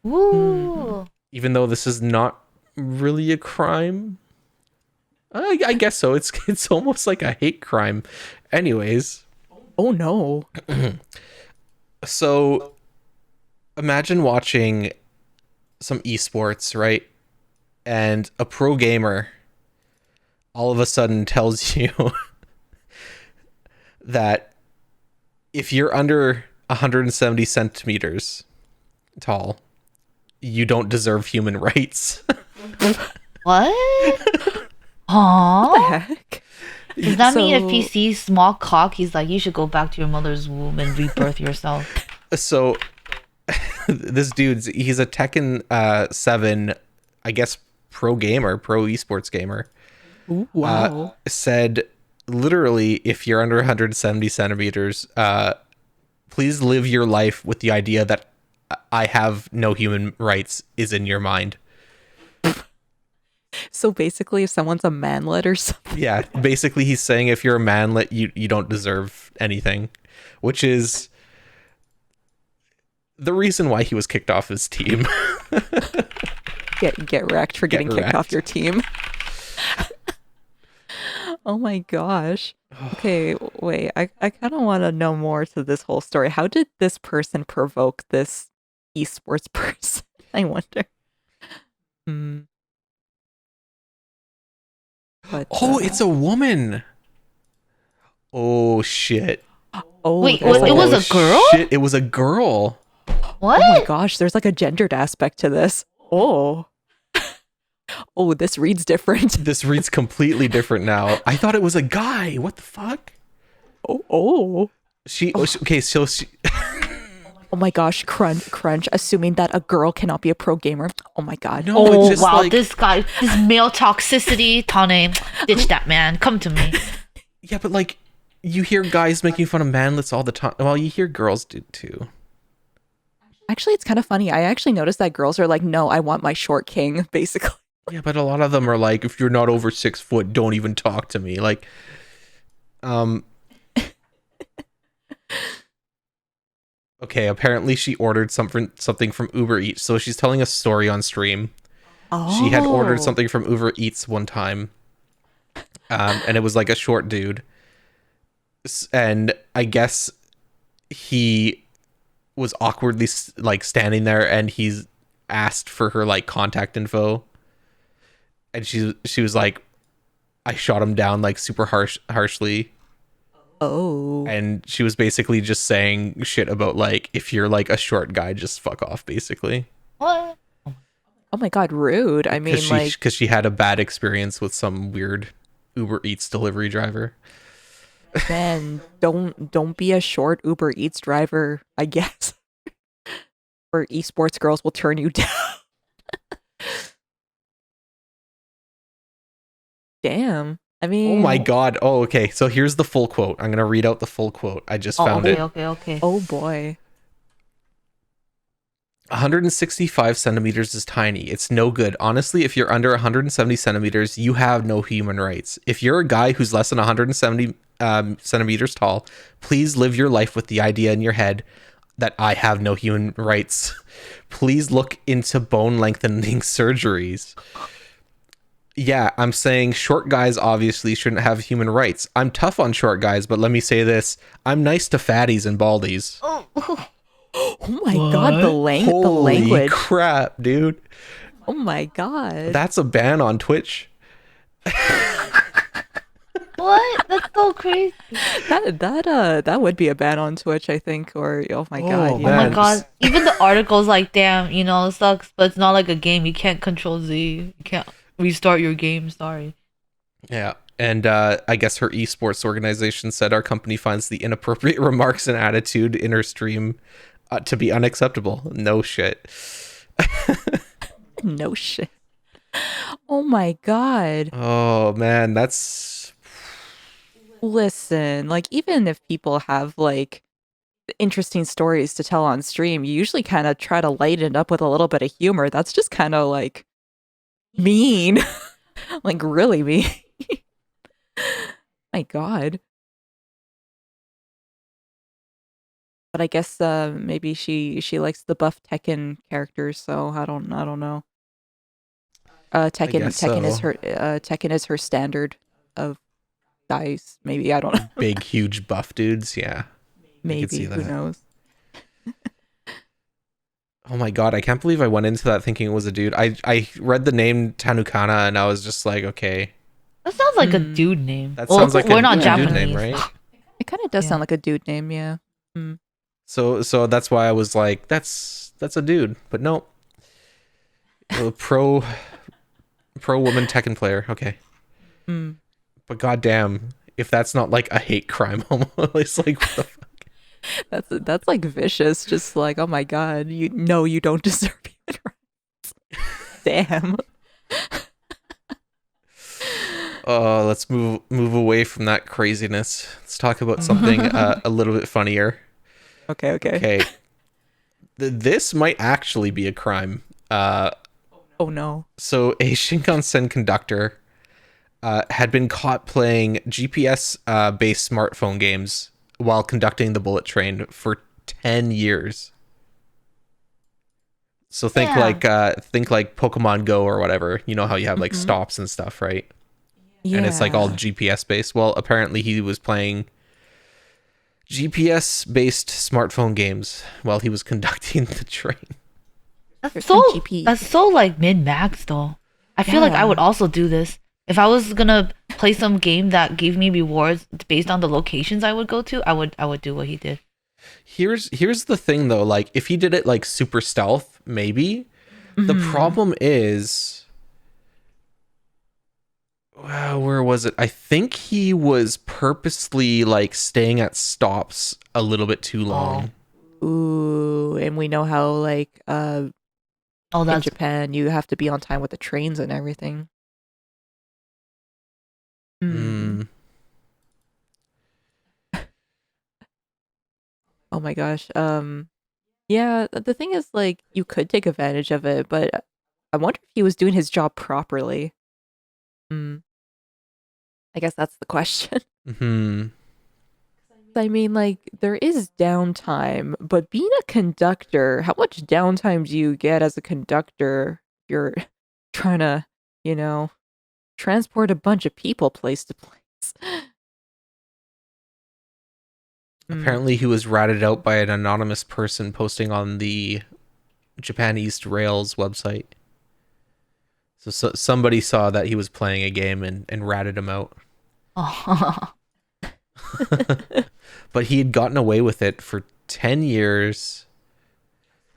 Woo. Even though this is not really a crime, I guess so. It's almost like a hate crime. Anyways, Oh no. so imagine watching some esports, right? And a pro gamer all of a sudden tells you that if you're under 170 centimeters tall, you don't deserve human rights. What? What Huh? the heck? Does that mean if he So- sees small cock, he's like, you should go back to your mother's womb and rebirth yourself? So this he's a Tekken 7, I guess, pro esports gamer. Ooh, wow. Said literally, if you're under 170 centimeters, please live your life with the idea that I have no human rights is in your mind. So basically, if someone's a manlet or something. Yeah, basically he's saying if you're a manlet, you don't deserve anything, which is the reason why he was kicked off his team. Get wrecked for getting kicked wrecked. off your team. Oh my gosh. Okay, wait. I kind of want to know more to this whole story. How did this person provoke this esports person? I wonder. Hmm. But, Oh, it's a woman. Oh shit. oh, Wait, there's it was a girl? Shit, it was a girl. What? Oh my gosh, there's like a gendered aspect to this. Oh. Oh, this reads different. This reads completely different now. I thought it was a guy. What the fuck? Oh. Okay, so she Oh my gosh, crunch, assuming that a girl cannot be a pro gamer. Oh my god. No, Oh it's just wow, like, this guy, this male toxicity, Tane, ditch that man. Come to me. yeah, but like you hear guys making fun of manlets all the time. Well, you hear girls do too. Actually, it's kind of funny. I actually noticed that girls are like, no, I want my short king, basically. Yeah, but a lot of them are like, if you're not over 6 foot, don't even talk to me. Like, okay, apparently she ordered something from Uber Eats. So she's telling a story on stream. Oh. She had ordered something from Uber Eats one time. And it was like a short dude. And I guess he was awkwardly like standing there, and he's asked for her like contact info, and she was like, I shot him down like super harshly, Oh. and she was basically just saying shit about like, if you're like a short guy, just fuck off, basically. What? Oh my god, rude. I Because mean, like, she had a bad experience with some weird Uber Eats delivery driver. man, don't be a short Uber Eats driver, I guess. Or esports girls will turn you down. Damn. I Oh my mean, god. Oh, okay. So here's the full quote. I'm gonna read out the full quote. I just Oh, found okay, it. okay, okay. oh boy. 165 centimeters is tiny. It's no good. Honestly, if you're under 170 centimeters, you have no human rights. If you're a guy who's less than 170 centimeters tall, please live your life with the idea in your head that I have no human rights. Please look into bone lengthening surgeries. Yeah, I'm saying short guys obviously shouldn't have human rights. I'm tough on short guys, but let me say this. I'm nice to fatties and baldies. Oh, Oh my god, what? the Holy language. crap, dude. Oh my god. That's a ban on Twitch. What? That's so crazy. That would be a ban on Twitch, I think, or oh my god, Oh, Oh my man. yeah. god. Even the article's like, damn, it sucks, but it's not like a game. You can't control Z. You can't restart your game. Sorry. Yeah. And I guess her esports organization said our company finds the inappropriate remarks and attitude in her stream to be unacceptable. No shit. No shit. Oh my god. Oh, man. That's. Listen, like even if people have like interesting stories to tell on stream, you usually kind of try to lighten it up with a little bit of humor. That's just kind of like mean. Like really mean. My god. But I guess maybe she likes the buff Tekken characters, so I don't know. I guess so. Tekken is her standard of guys. Maybe I don't know. Big, huge buff dudes. Yeah. I could Maybe see who that. knows? Oh my god, I can't believe I went into that thinking it was a dude. I read the name Tanukana and I was just like, okay, That sounds like a Hmm. dude name. that Well, sounds like we're not a dude name, Japanese. right? It kind of does Yeah. sound like a dude name, yeah. Hmm. So that's why I was like, that's a dude. But no, pro woman Tekken player. Okay, Hmm. but goddamn, if that's not like a hate crime, almost like what the fuck? That's like vicious. Just like, oh my god, you don't deserve human rights. Damn. Let's move away from that craziness. Let's talk about something a little bit funnier. Okay. Okay, this might actually be a crime. Oh no. So a Shinkansen conductor had been caught playing GPS based smartphone games while conducting the bullet train for 10 years. So think like Pokemon Go or whatever. You know how you have like Mhm. stops and stuff, right? Yeah. And it's like all GPS based. Well, apparently he was playing GPS based smartphone games while he was conducting the train. That's There's so some GP. that's so like min max though. I feel like I would Yeah. also do this. If I was gonna play some game that gave me rewards based on the locations I would go to, I would do what he did. Here's the thing though, like if he did it like super stealth, maybe. The Mhm. problem is where was it? I think he was purposely like staying at stops a little bit too long. Ooh, and we know how like Oh, in that's Japan you have to be on time with the trains and everything. Hmm. Mm. Oh my gosh. Yeah, the thing is like you could take advantage of it, but I wonder if he was doing his job properly. Hmm. I guess that's the question. Hmm. I mean, like, there is downtime, but being a conductor, how much downtime do you get as a conductor? You're trying to, you know, transport a bunch of people place to place. Mm. Apparently, he was ratted out by an anonymous person posting on the Japan East Rails website. So somebody saw that he was playing a game and ratted him out. Oh. But he had gotten away with it for 10 years.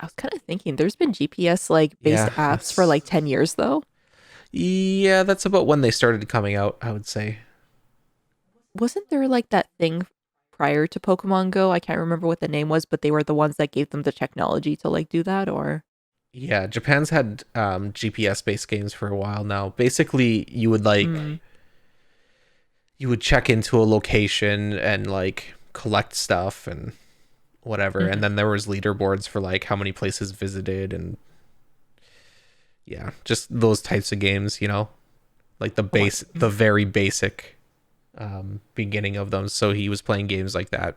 I was kind of thinking there's been GPS like based Yeah, apps for like 10 years though. yeah, that's about when they started coming out, I would say. Wasn't there like that thing prior to Pokemon Go? I can't remember what the name was, but they were the ones that gave them the technology to like do that or Yeah, Japan's had GPS based games for a while now. Basically, mm. you would check into a location and like collect stuff and whatever, and Mhm. then there was leaderboards for like how many places visited and yeah, just those types of games, like Oh, the very basic beginning of them. So he was playing games like that.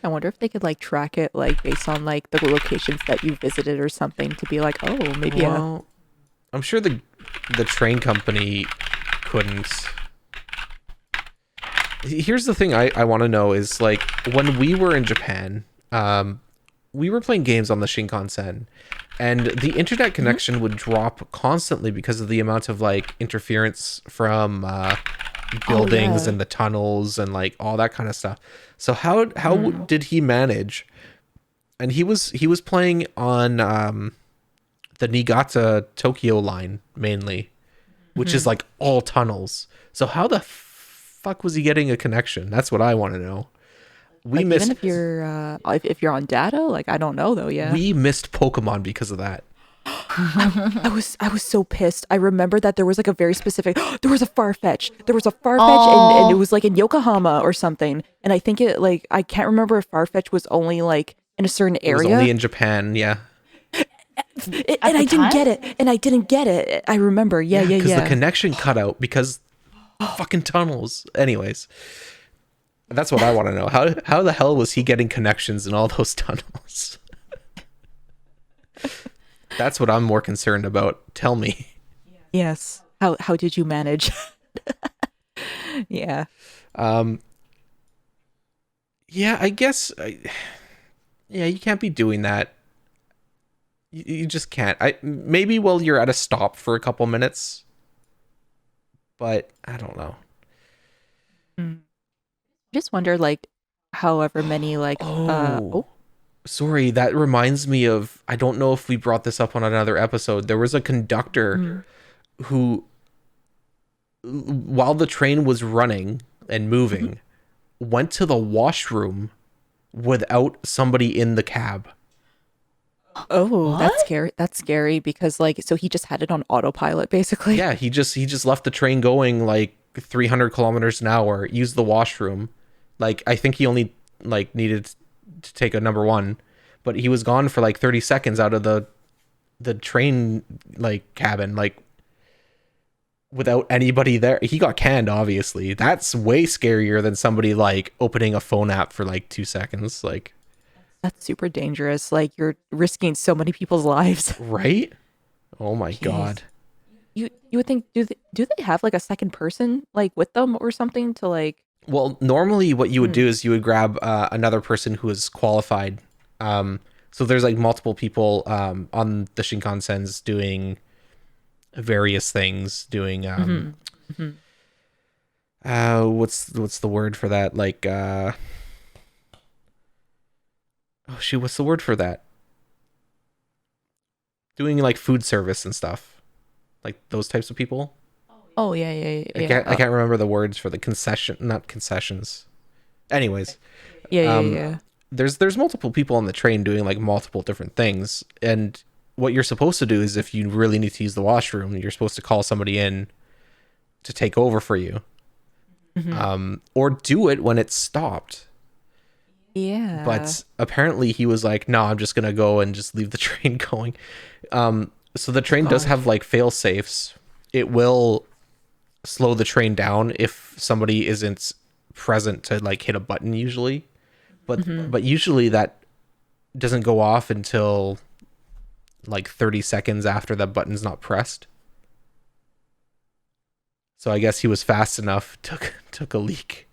I wonder if they could like track it like based on like the locations that you visited or something to be like, oh, maybe a Well, I'm sure the train company couldn't. Here's the thing I want to know is like when we were in Japan, we were playing games on the Shinkansen, and the internet Mhm. connection would drop constantly because of the amount of like interference from Oh buildings yeah. and the tunnels and like all that kind of stuff. So how Mm. did he manage? And he was playing on the Niigata Tokyo line mainly, which is Mhm. like all tunnels. So how the fuck was he getting a connection? That's what I want to know. We Like even missed if you're on data, like I don't know though, yeah. we missed Pokemon because of that. I was so pissed. I remember that there was like a very specific there was a Farfetch. There was a Farfetch and it Oh, was like in Yokohama or something. And I think it like I can't remember if Farfetch was only like in a certain It was only area. in Japan, yeah. at And the I didn't time? get it. And I didn't get it. I remember. Yeah, Yeah, yeah, because the yeah. connection cut out because fucking tunnels. Anyways, that's what I want to know. How the hell was he getting connections in all those tunnels? That's what I'm more concerned about. Tell me. Yes. How did you manage? Yeah. Um, yeah, I guess. Yeah, you can't be doing that. You just can't. I maybe while you're at a stop for a couple minutes, but I don't know. Mm. Just wonder like however many like Oh, oh sorry. That reminds me of. I don't know if we brought this up on another episode. There was a conductor mm, who, while the train was running and mhm. moving, went to the washroom without somebody in the cab. Oh, that's What? scary. That's scary because like so he just had it on autopilot basically. Yeah, he just left the train going like 300 kilometers an hour. Used the washroom. Like I think he only like needed to take a number one, but he was gone for like 30 seconds out of the train like cabin like without anybody there. He got canned obviously. That's way scarier than somebody like opening a phone app for like 2 seconds like That's super dangerous. Like you're risking so many people's lives. right? Oh my Jeez. god. You would think do they have like a second person like with them or something to like Well, normally what you would hmm. do is you would grab another person who is qualified. So there's like multiple people on the Shinkansens doing various things, doing Mhm. Mhm. what's the word for that? Like oh shoot, what's the word for that? Doing like food service and stuff, like those types of people. Oh yeah, yeah, yeah. I Yeah. can't remember the words for the concession, not concessions. Anyways, Yeah, yeah, um, yeah. there's multiple people on the train doing like multiple different things, and what you're supposed to do is if you really need to use the washroom, you're supposed to call somebody in to take over for you, Mhm. or do it when it's stopped. Yeah. But apparently he was like, no, I'm just gonna go and just leave the train going. So the Oh train does have gosh. like fail safes. It will slow the train down if somebody isn't present to like hit a button usually, Mhm. but usually that doesn't go off until like 30 seconds after the button's not pressed. So I guess he was fast enough, took a leak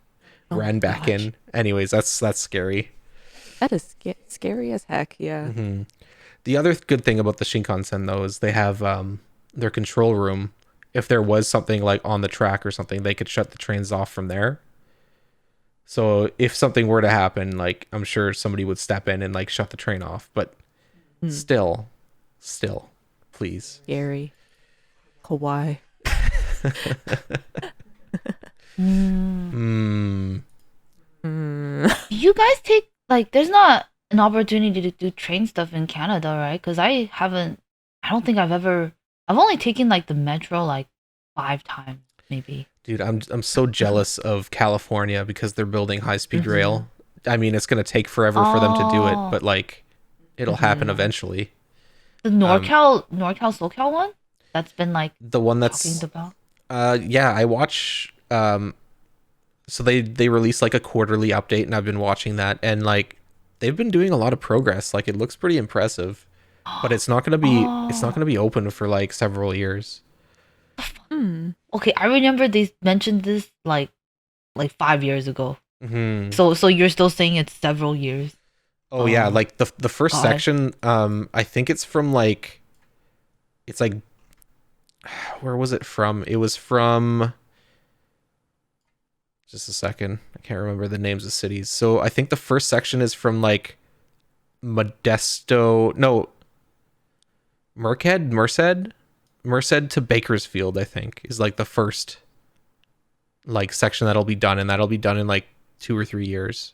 Oh my ran back gosh. in. Anyways, that's scary. That is scary as heck. Yeah. The other good thing about the Shinkansen though is they have their control room. If there was something like on the track or something, they could shut the trains off from there. So if something were to happen, like I'm sure somebody would step in and like shut the train off. But Mm, still, still, please. scary. Hawaii. Mm. Hmm. Mm. Do you guys take like? There's not an opportunity to do train stuff in Canada, right? Because I haven't. I don't think I've ever. I've only taken like the metro like 5 times, maybe. Dude, I'm so jealous of California because they're building high speed Mm-hmm. rail. I mean, it's gonna take forever for them to do it, Oh, but like, it'll happen Mhm. eventually. the Um, SoCal one that's been like the one talking that's about. yeah, I watch so they release like a quarterly update and I've been watching that and like they've been doing a lot of progress. Like it looks pretty impressive, but it's not Oh, gonna be open for like several years. Hmm. okay. I remember they mentioned this like 5 years ago. Hmm. So you're still saying it's several years. Oh yeah, Oh like the first God. section, I think it's from like it's like where was it from? It was from just a second. I can't remember the names of cities. So I think the first section is from like Modesto, no, Merced to Bakersfield, I think, is like the first like section that'll be done, and that'll be done in like 2 or 3 years.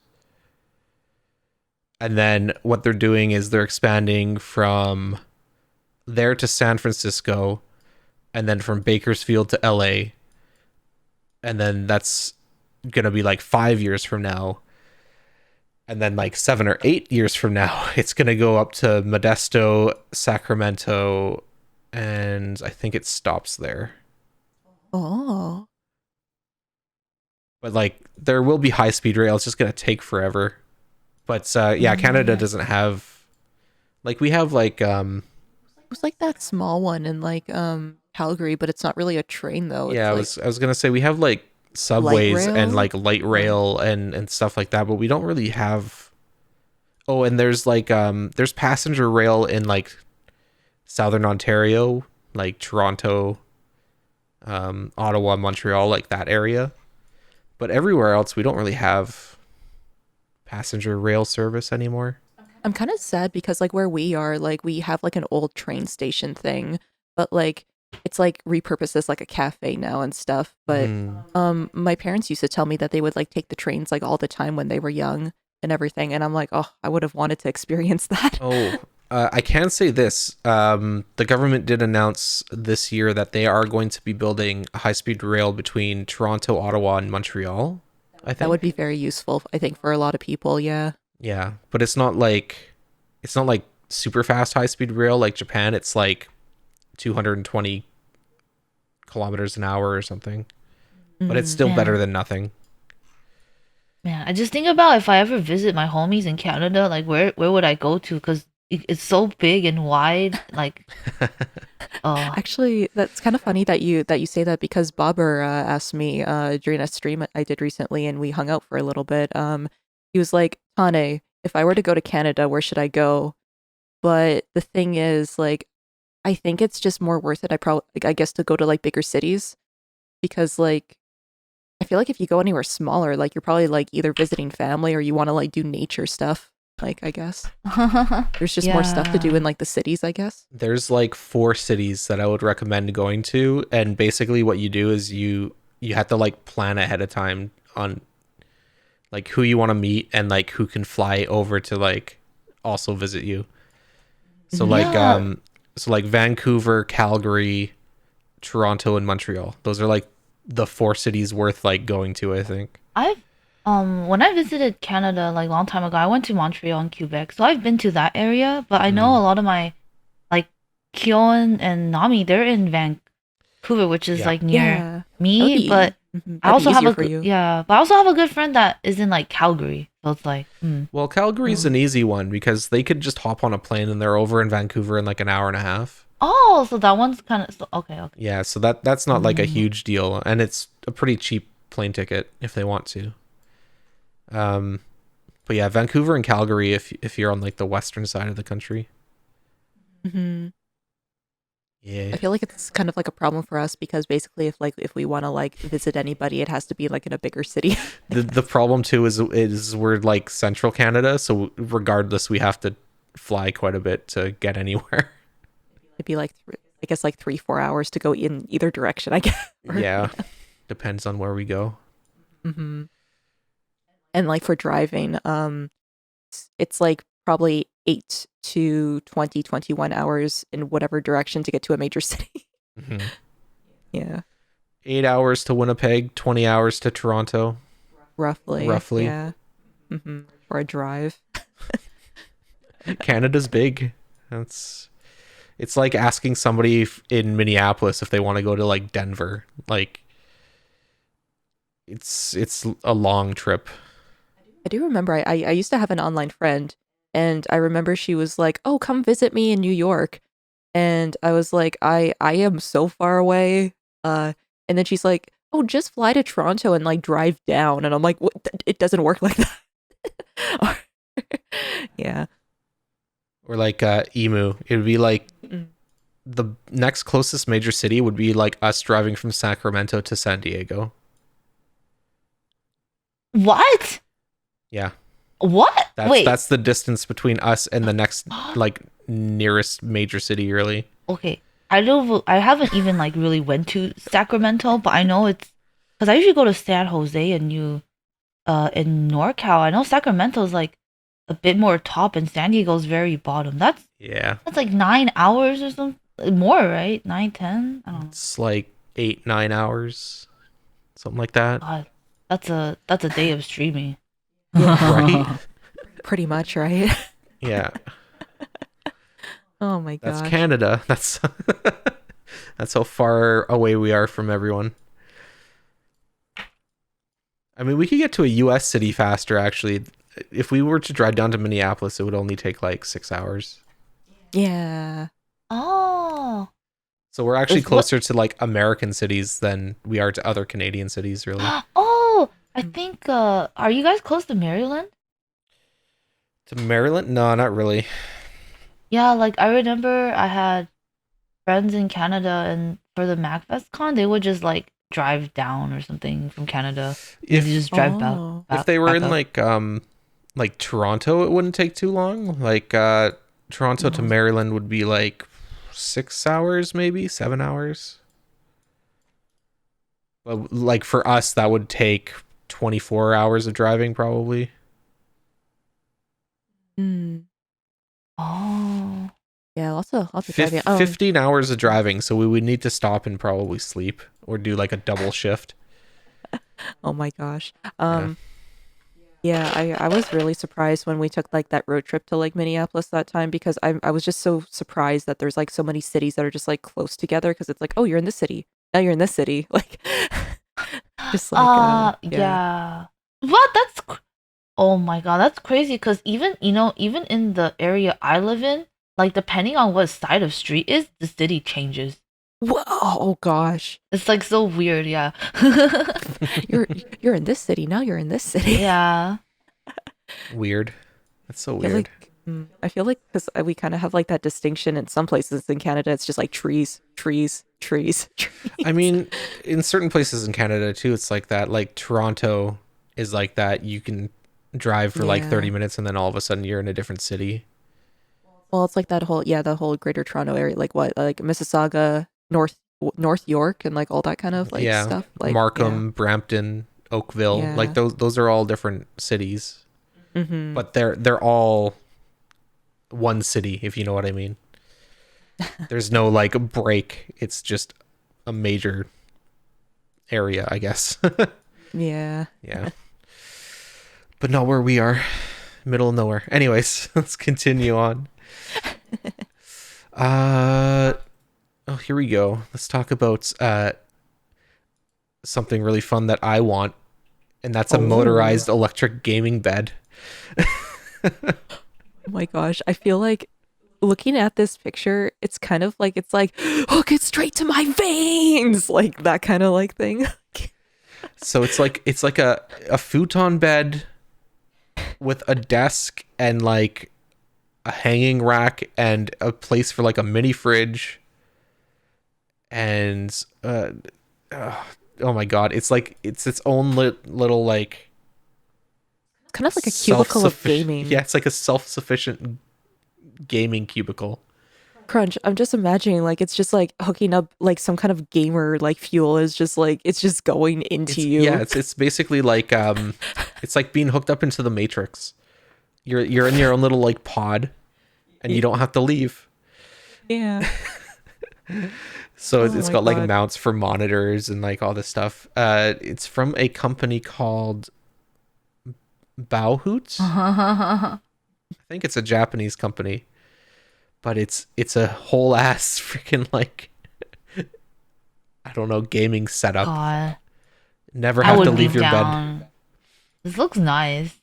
And then what they're doing is they're expanding from there to San Francisco, and then from Bakersfield to LA, and then that's gonna be like 5 years from now. And then like 7 or 8 years from now, it's gonna go up to Modesto, Sacramento, and I think it stops there. Oh. But like there will be high speed rail. It's just gonna take forever. But yeah, Canada Mm. doesn't have like we have like It was like that small one in like Calgary, but it's not really a train though. yeah, It's like I was gonna say we have like light subways and rail. like light Yeah. rail and stuff like that, but we don't really have. Oh, and there's like there's passenger rail in like southern Ontario, like Toronto, Ottawa, Montreal, like that area. But everywhere else, we don't really have passenger rail service anymore. I'm kind of sad because like where we are, like we have like an old train station thing, but like it's like repurposed as like a cafe now and stuff. But Hmm. my parents used to tell me that they would like take the trains like all the time when they were young and everything, and I'm like, oh, I would have wanted to experience that. Oh, I can say this. The government did announce this year that they are going to be building a high-speed rail between Toronto, Ottawa, and Montreal, I That would be think. very useful, I think, for a lot of people. Yeah. Yeah, but it's not like super fast high-speed rail like Japan. It's like 220 kilometers an hour or something. But it's Mm. still better Man, than nothing. man. I just think about if I ever visit my homies in Canada, like where would I go to? Because it's so big and wide. Like, oh, Actually, that's kind of funny that you say that because Bobber asked me during a stream I did recently, and we hung out for a little bit. He was like, "Tane, if I were to go to Canada, where should I go?" But the thing is, like, I think it's just more worth it. I guess to go to like bigger cities because like I feel like if you go anywhere smaller, like you're probably like either visiting family or you want to like do nature stuff. Like I guess there's just more stuff to do yeah. in like the cities. I guess. There's like 4 cities that I would recommend going to, and basically what you do is you have to like plan ahead of time on like who you want to meet and like who can fly over to like also visit you. So Hmm. like Yeah, Vancouver, Calgary, Toronto, and Montreal. Those are like the 4 cities worth like going to, I think. I've when I visited Canada like long time ago, I went to Montreal and Quebec, so I've been to that area. But I know Mm, a lot of my like Kyon and Nami, they're in Vancouver, which is yeah. like near Yeah, that would me. be But I that'd be also have easier a for you. yeah, but I also have a good friend that is in like Calgary, so it's like, Well, Calgary's Oh. an easy one because they could just hop on a plane and they're over in Vancouver in like an hour and a half. oh, so that one's kind of so, okay, okay. Yeah, so that's not like a Mm. huge deal, and it's a pretty cheap plane ticket if they want to. Um, but yeah, Vancouver and Calgary if you're on like the western side of the country. Hmm. Yeah. I feel like it's kind of like a problem for us because basically, if we want to like visit anybody, it has to be like in a bigger city. The problem too is we're like central Canada, so regardless we have to fly quite a bit to get anywhere. It'd be like, I guess, like 3-4 hours to go in either direction. I guess. Yeah. Depends on where we go. Hmm. And like for driving, it's like probably 8 to 21 hours in whatever direction to get to a major city. Hmm. Yeah, 8 hours to Winnipeg, 20 hours to Toronto, roughly. roughly. Yeah. For a drive. Canada's big. That's it's like asking somebody in Minneapolis if they want to go to like Denver. Like it's a long trip. I do remember I used to have an online friend, and I remember she was like, "Oh, come visit me in New York," and I was like, I am so far away." And then she's like, "Oh, just fly to Toronto and like drive down," and I'm like, "What? It doesn't work like that." Yeah. Or like Emu. It would be like Mm. the next closest major city would be like us driving from Sacramento to San Diego. What? Yeah. What? That's Wait. that's the distance between us and the next like nearest major city really. Okay. I haven't even like really went to Sacramento, but I know it's because I usually go to San Jose and you in NorCal. I know Sacramento's like a bit more top and San Diego's very bottom. Yeah. That's like 9 hours or something more, right? 9, 10? I don't know. It's like 8, 9 hours. Something like that. God, that's a day of streaming. Right? Pretty much, right? Yeah. Oh my That's gosh. Canada. That's that's how far away we are from everyone. I mean, we could get to a US city faster actually. If we were to drive down to Minneapolis, it would only take like 6 hours. Yeah. Oh. So we're actually Is what closer to like American cities than we are to other Canadian cities, really. Oh, I think are you guys close to Maryland? To Maryland? No, not really. Yeah, like I remember I had friends in Canada and for the MacFest con they would just like drive down or something from Canada and they If just drive Oh. if they were back in up. like Toronto, it wouldn't take too long. Like Toronto to Mhm. Maryland would be like 6 hours, maybe 7 hours. But like for us, that would take 24 hours of driving probably. Mm. Oh. Yeah, lots of driving. 15 hours of driving, so we would need to stop and probably sleep or do like a double shift. Oh my gosh. Yeah. Yeah, I was really surprised when we took like that road trip to like Minneapolis that time because I was just so surprised that there's like so many cities that are just like close together because it's like, oh, you're in this city. Now you're in this city. Like just like yeah. Yeah. What? Oh my God, that's crazy because even in the area I live in, like depending on what side of street is, the city changes. Whoa, oh gosh. It's like so weird, yeah. You're you're in this city. Now you're in this city. Yeah. Weird. That's so I feel weird. like I feel like because we kind of have like that distinction in some places in Canada. It's just like trees, trees, trees, I trees. mean, in certain places in Canada too, it's like that. Like Toronto is like that. You can drive for like 30 Yeah. minutes and then all of a sudden you're in a different city. Well, it's like that whole the whole Greater Toronto area, like what, like Mississauga, North York, and like all that kind of like Yeah. stuff. Like Markham, Brampton, Oakville, like yeah. those are all different cities, Mm-hmm. but they're all one city, if you know what I mean. There's no like break. It's just a major area, I guess. Yeah. Yeah. But not where we are. Middle of nowhere. Anyways, let's continue on. Uh oh, here we go. Let's talk about something really fun that I want, and that's a Oh. motorized electric gaming bed. Oh my gosh. I feel like looking at this picture, it's kind of like hook it straight to my veins, like that kind of like thing. So it's like a futon bed with a desk and like a hanging rack and a place for like a mini fridge and oh my god, it's like it's its own little like It's kind of like a cubicle of self-sufficient. gaming. Yeah, it's like a self-sufficient gaming cubicle. Crunch. I'm just imagining like it's just like hooking up like some kind of gamer like fuel is just like it's just going into you. Yeah, it's basically like it's like being hooked up into the Matrix. You're in your own little like pod and you don't have to leave. Yeah. So Oh it's my got like God. mounts for monitors and like all this stuff. It's from a company called Bauhut. I think it's a Japanese company, but it's a whole ass freaking like I don't know, gaming setup. God, Never I have to would be leave your bed. down. This looks nice.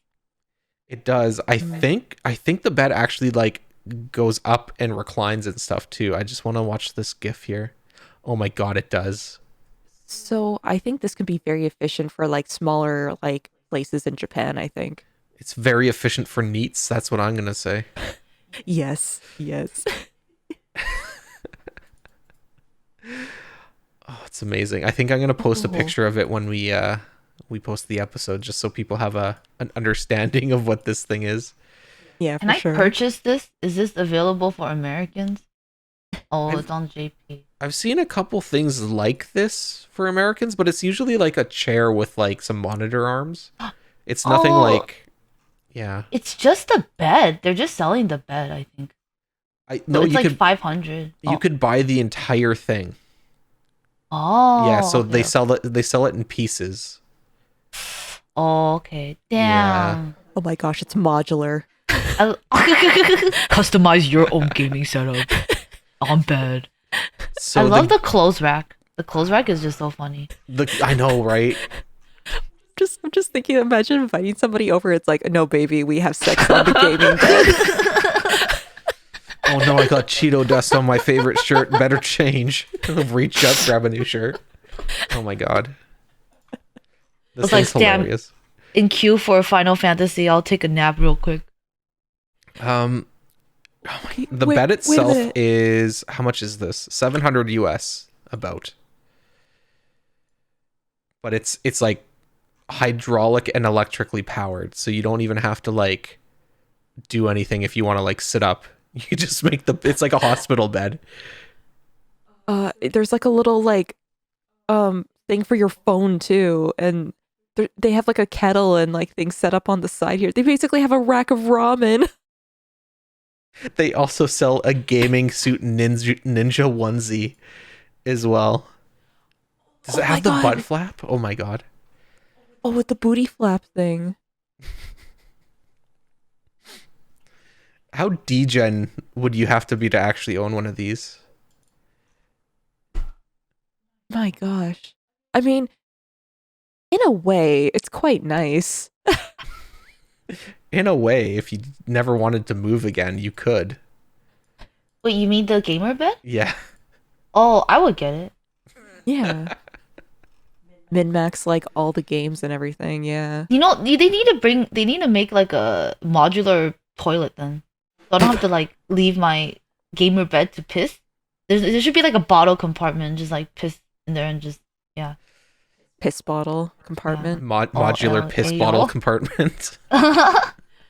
It does. I think the bed actually like goes up and reclines and stuff too. I just want to watch this GIF here. Oh my god, it does. So I think this could be very efficient for like smaller like places in Japan, I think. It's very efficient for neats. That's what I'm gonna say. Yes. Yes. Oh, it's amazing. I think I'm gonna post a Oh. picture of it when we post the episode, just so people have an understanding of what this thing is. Yeah, Can for I sure. purchase this? Is this available for Americans? Oh, I've- it's on JP. I've seen a couple things like this for Americans, but it's usually like a chair with like some monitor arms. It's nothing Oh. like, yeah. It's just a bed. They're just selling the bed, I think. No, It's you like could 500. you could buy the entire thing. Oh. Yeah, so okay, they okay. sell it in pieces. Oh, okay. Yeah. Damn. Oh my gosh, it's modular. Customize your own gaming setup on bed. So I love the clothes rack. The clothes rack is just so funny. I know, right? I'm just thinking, imagine inviting somebody over. It's like, no, baby, we have sex on the gaming bed. Oh no, I got Cheeto dust on my favorite shirt. Better change. Reach up, grab a new shirt. Oh my god. This was like, is damn. hilarious. In queue for Final Fantasy, I'll take a nap real quick. The Wait- bed wait a itself minute. is, how much is this? 700 US about. But it's like hydraulic and electrically powered, so you don't even have to like do anything if you want to like sit up. You just make it's like a hospital bed. There's like a little like thing for your phone too, and they have like a kettle and like things set up on the side here. They basically have a rack of ramen. They also sell a gaming suit ninja onesie as well. Does Oh it my have the God. butt flap? Oh my god. Oh, with the booty flap thing. How degen would you have to be to actually own one of these? My gosh. I mean, in a way, it's quite nice. In a way, if you never wanted to move again, you could. Wait, you mean the gamer bed? Yeah. Oh, I would get it. Yeah. Min-max like all the games and everything, yeah. You know, they need to make like a modular toilet then. So I don't have to like leave my gamer bed to piss. There should be like a bottle compartment, just like piss in there and just, yeah. Piss bottle compartment. Modular piss Ayo. bottle compartment.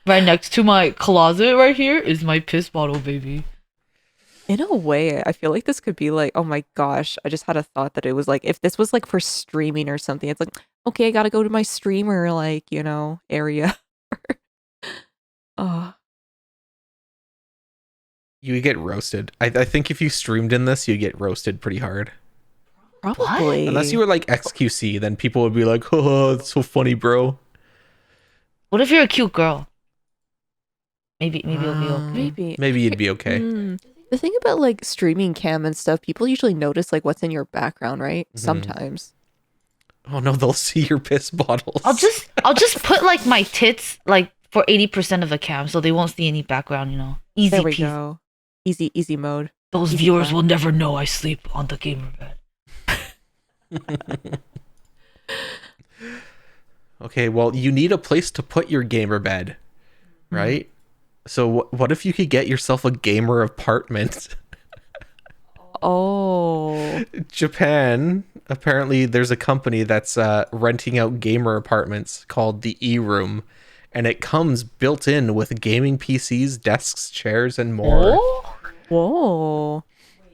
Right next to my closet right here is my piss bottle, baby. In a way, I feel like this could be like, oh my gosh, I just had a thought that it was like, if this was like for streaming or something, it's like, okay, I gotta go to my streamer, like, you know, area. Oh, You would get roasted. I think if you streamed in this, you'd get roasted pretty hard. probably. Unless you were like XQC, then people would be like, oh, that's so funny, bro. What if you're a cute girl? Maybe it'll be okay. Maybe. Maybe you'd be okay. The thing about like streaming cam and stuff, people usually notice like what's in your background, right? Mhm. Sometimes. Oh no, they'll see your piss bottles. I'll just put like my tits like for 80% of the cam so they won't see any background, you know. Easy There we peasy. go. Easy mode. Those Easy viewers clap. will never know I sleep on the gamer bed. Okay, well, you need a place to put your gamer bed. Mm. right? So what if you could get yourself a gamer apartment? Oh. Japan, apparently there's a company that's renting out gamer apartments called the E-Room, and it comes built in with gaming PCs, desks, chairs, and more. Oh, Whoa.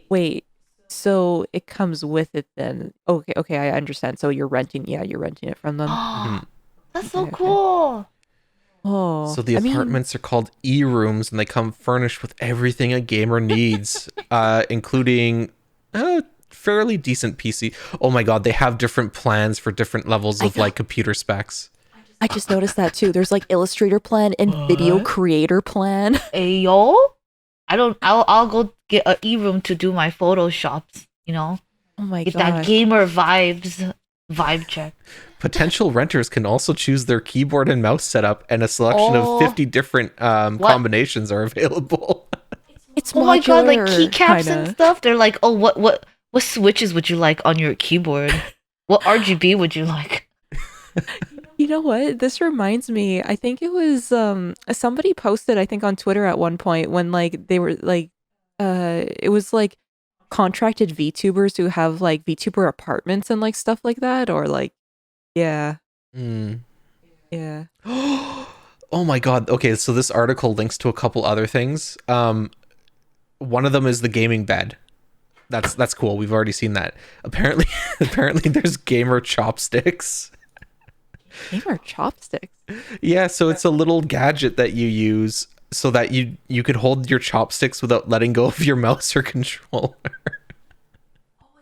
Wait. So it comes with it then. Okay, okay, I understand. So you're renting it from them. Mhm. that's so Okay, okay. cool. Oh, So the I mean, apartments are called E-Rooms, and they come furnished with everything a gamer needs, including a fairly decent PC. Oh my god, they have different plans for different levels I of know. like computer specs. I just noticed that too. There's like Illustrator plan and video What? creator plan. Ayo? I don't. I'll go get a e-room to do my photoshops. You know, Oh my get that gosh. gamer vibe check. Potential renters can also choose their keyboard and mouse setup, and a selection of Oh, 50 different what? combinations are available. It's Oh my god! Like modular, keycaps and kinda. stuff. They're like, oh, what switches would you like on your keyboard? What RGB would you like? You know what? This reminds me. I think it was somebody posted I think on Twitter at one point when like they were like it was like contracted VTubers who have like VTuber apartments and like stuff like that or like yeah. Hmm. Yeah. Oh my god. Okay, so this article links to a couple other things. One of them is the gaming bed. That's cool. We've already seen that. Apparently apparently there's gamer chopsticks. Gamer chopsticks. Yeah, so it's a little gadget that you use so that you could hold your chopsticks without letting go of your mouse or controller.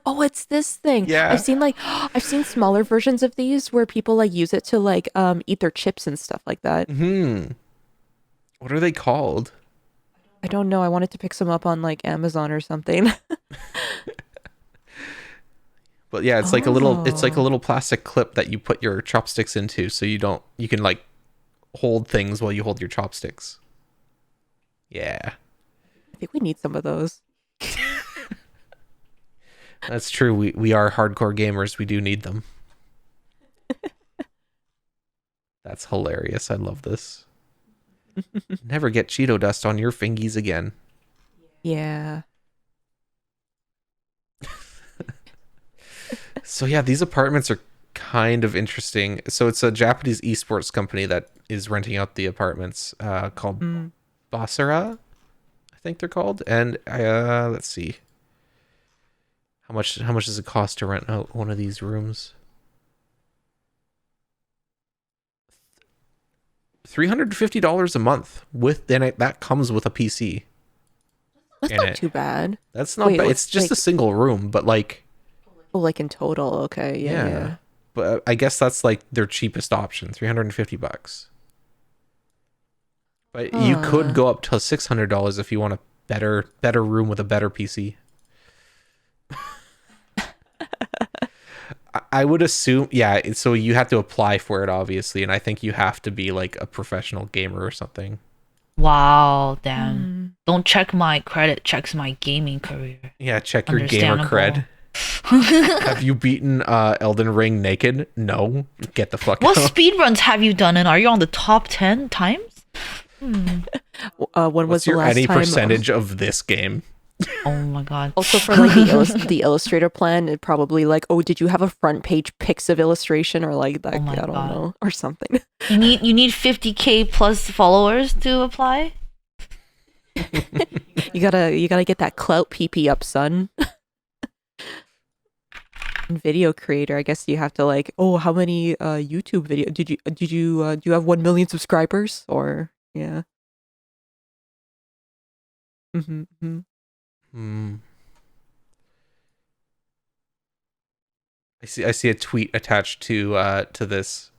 Oh, it's this thing. I've Yeah. seen like I've seen smaller versions of these where people like use it to like eat their chips and stuff like that. Hmm. What are they called? I don't know. I wanted to pick some up on like Amazon or something. But yeah, it's like a Oh. little plastic clip that you put your chopsticks into so you can like hold things while you hold your chopsticks. Yeah. I think we need some of those. That's true. We are hardcore gamers. We do need them. That's hilarious. I love this. Never get Cheeto dust on your fingies again. Yeah. So yeah, these apartments are kind of interesting. So it's a Japanese esports company that is renting out the apartments called Mm. Basara, I think they're called. And let's see. How much does it cost to rent out one of these rooms? $350 a month with then that comes with a PC That's in not it. too bad. That's not Wait, bad. what, It's just a like single room, but like oh, like in total? Okay, yeah, yeah. yeah. But I guess that's like their cheapest option, $350. But you could Huh. go up to $600 if you want a better room with a better PC. I would assume, yeah. So you have to apply for it, obviously, and I think you have to be like a professional gamer or something. Wow, damn. Hmm. Don't check my credit, checks my gaming career. Yeah, check your gamer cred. Understandable. Have you beaten Elden Ring naked? No. Get the fuck What out. speedruns have you done and are you on the top 10 times? Hmm. When was What's the your last any time? percentage of this game? Oh my god. Also for like the Illustrator plan, it probably like, oh, did you have a front page pics of illustration or like that? Oh my I don't god. know or something. You need 50k plus followers to apply? You gotta get that clout PP up, son. And video creator, I guess you have to like, oh, how many YouTube video do you have 1 million subscribers or yeah. Mm-hmm. Hmm. I see a tweet attached to this,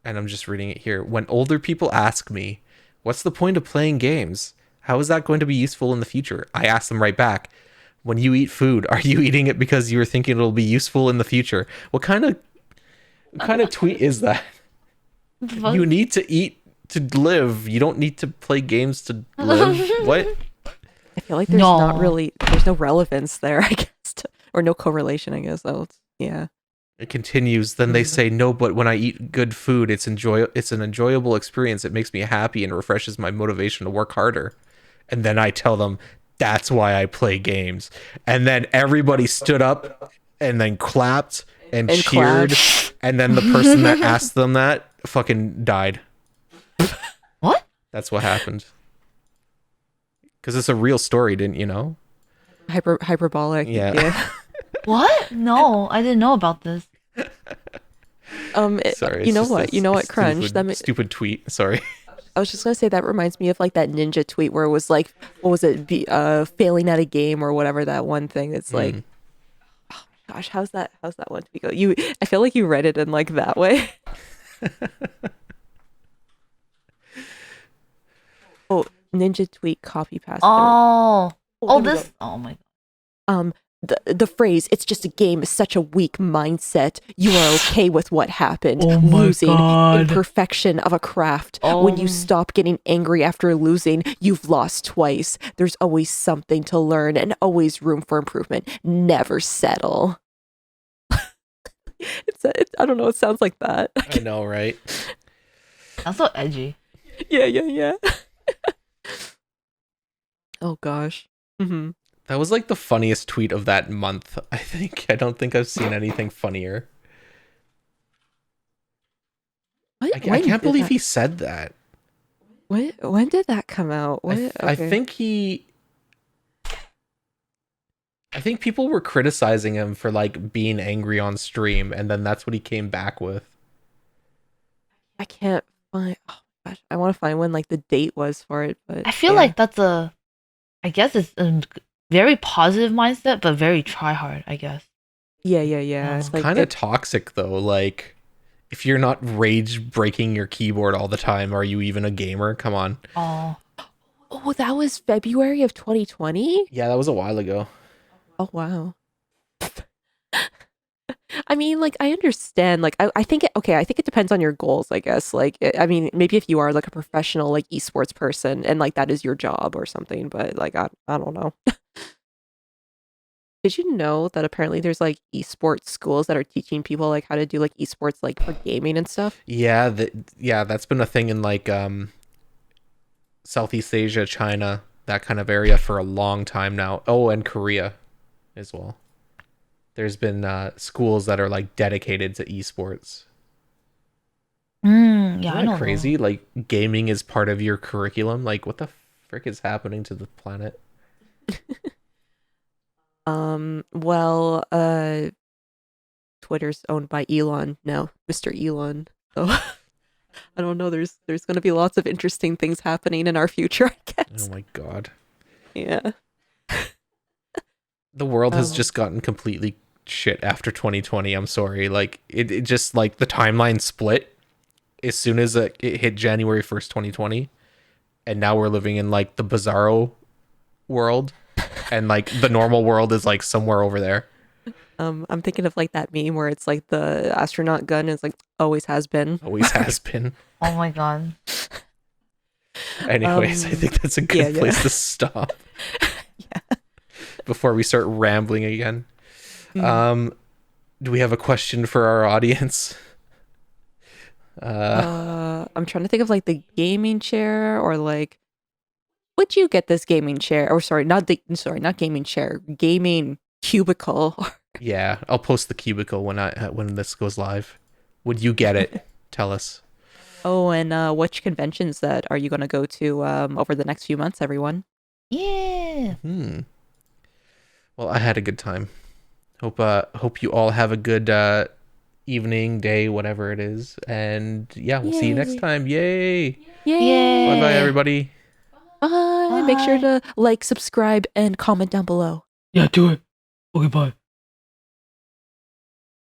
and I'm just reading it here. When older people ask me, "What's the point of playing games? How is that going to be useful in the future?" I ask them right back, "When you eat food, are you eating it because you were thinking it'll be useful in the future?" What kind of tweet is that? Fuck. You need to eat to live. You don't need to play games to live. What? I feel like there's No. no relevance there, I guess, or no correlation, I guess. So yeah. It continues. Then they say, no, but when I eat good food, it's an enjoyable experience. It makes me happy and refreshes my motivation to work harder. And then I tell them, that's why I play games. And then everybody stood up and then clapped and And cheered. clapped. And then the person that asked them that fucking died. What? That's what happened. Because it's a real story, didn't you know? Hyperbolic. Yeah. Yeah. What? No, I didn't know about this. Sorry. You It's know just what? You know what, Crunch? Stupid tweet. Sorry. I was just gonna say that reminds me of like that ninja tweet where it was like, what was it? Failing at a game or whatever, that one thing. It's like, Mm. gosh, how's that one tweet go? I feel like you read it in like that way. Oh, ninja tweet copy paste. Oh, There we this. go. Oh my. The phrase "it's just a game" is such a weak mindset. You are okay with what happened. Oh my Losing, God. imperfection of a craft. When you Oh. stop getting angry after losing, you've lost twice. There's always something to learn and always room for improvement. Never settle. I don't know. It sounds like that. I know, right? That's so edgy. Yeah. Oh gosh. Mm-hmm. That was like the funniest tweet of that month, I think. I don't think I've seen anything funnier. I can't believe he said that. When did that come out? I think I think people were criticizing him for like being angry on stream, and then that's what he came back with. I can't find. Oh gosh, I want to find when like the date was for it, but I feel yeah. like that's I guess it's a very positive mindset, but very try hard, I guess. Yeah. It's It's like Kind of toxic though. Like, if you're not rage breaking your keyboard all the time, are you even a gamer? Come on. Oh. oh, that was February of 2020. Yeah, that was a while ago. Oh wow. I mean, like I understand. Like I think I think it depends on your goals. I guess. Like I mean, maybe if you are like a professional like esports person and like that is your job or something. But like I don't know. Did you know that apparently there's like esports schools that are teaching people like how to do like esports like for gaming and stuff? Yeah, that's been a thing in like Southeast Asia, China, that kind of area for a long time now. Oh, and Korea as well. There's been schools that are like dedicated to esports. Yeah, Isn't I know. that crazy? Like gaming is part of your curriculum. Like what the frick is happening to the planet? Well, Twitter's owned by Elon now, Mr. Elon. So I don't know. There's going to be lots of interesting things happening in our future, I guess. Oh my god. Yeah. The world has Um, just gotten completely shit after 2020. I'm sorry. Like it just like the timeline split as soon as it hit January 1st, 2020. And now we're living in like the bizarro world. And like the normal world is like somewhere over there. I'm thinking of like that meme where it's like the astronaut gun is like always has been. Always has been. Oh my god. Anyways, I think that's a good yeah. place to stop. Yeah. Before we start rambling again. Do we have a question for our audience? I'm trying to think of like the gaming chair or like would you get this gaming chair or not gaming chair, gaming cubicle. Yeah, I'll post the cubicle when this goes live. Would you get it? Tell us. Oh, and which conventions that are you going to go to over the next few months, everyone? Yeah. Well, I had a good time. Hope you all have a good evening, day, whatever it is. And yeah, we'll see you next time. Yay! Yay. Bye bye everybody. Bye. Make sure to like, subscribe, and comment down below. Yeah, do it. Okay, bye.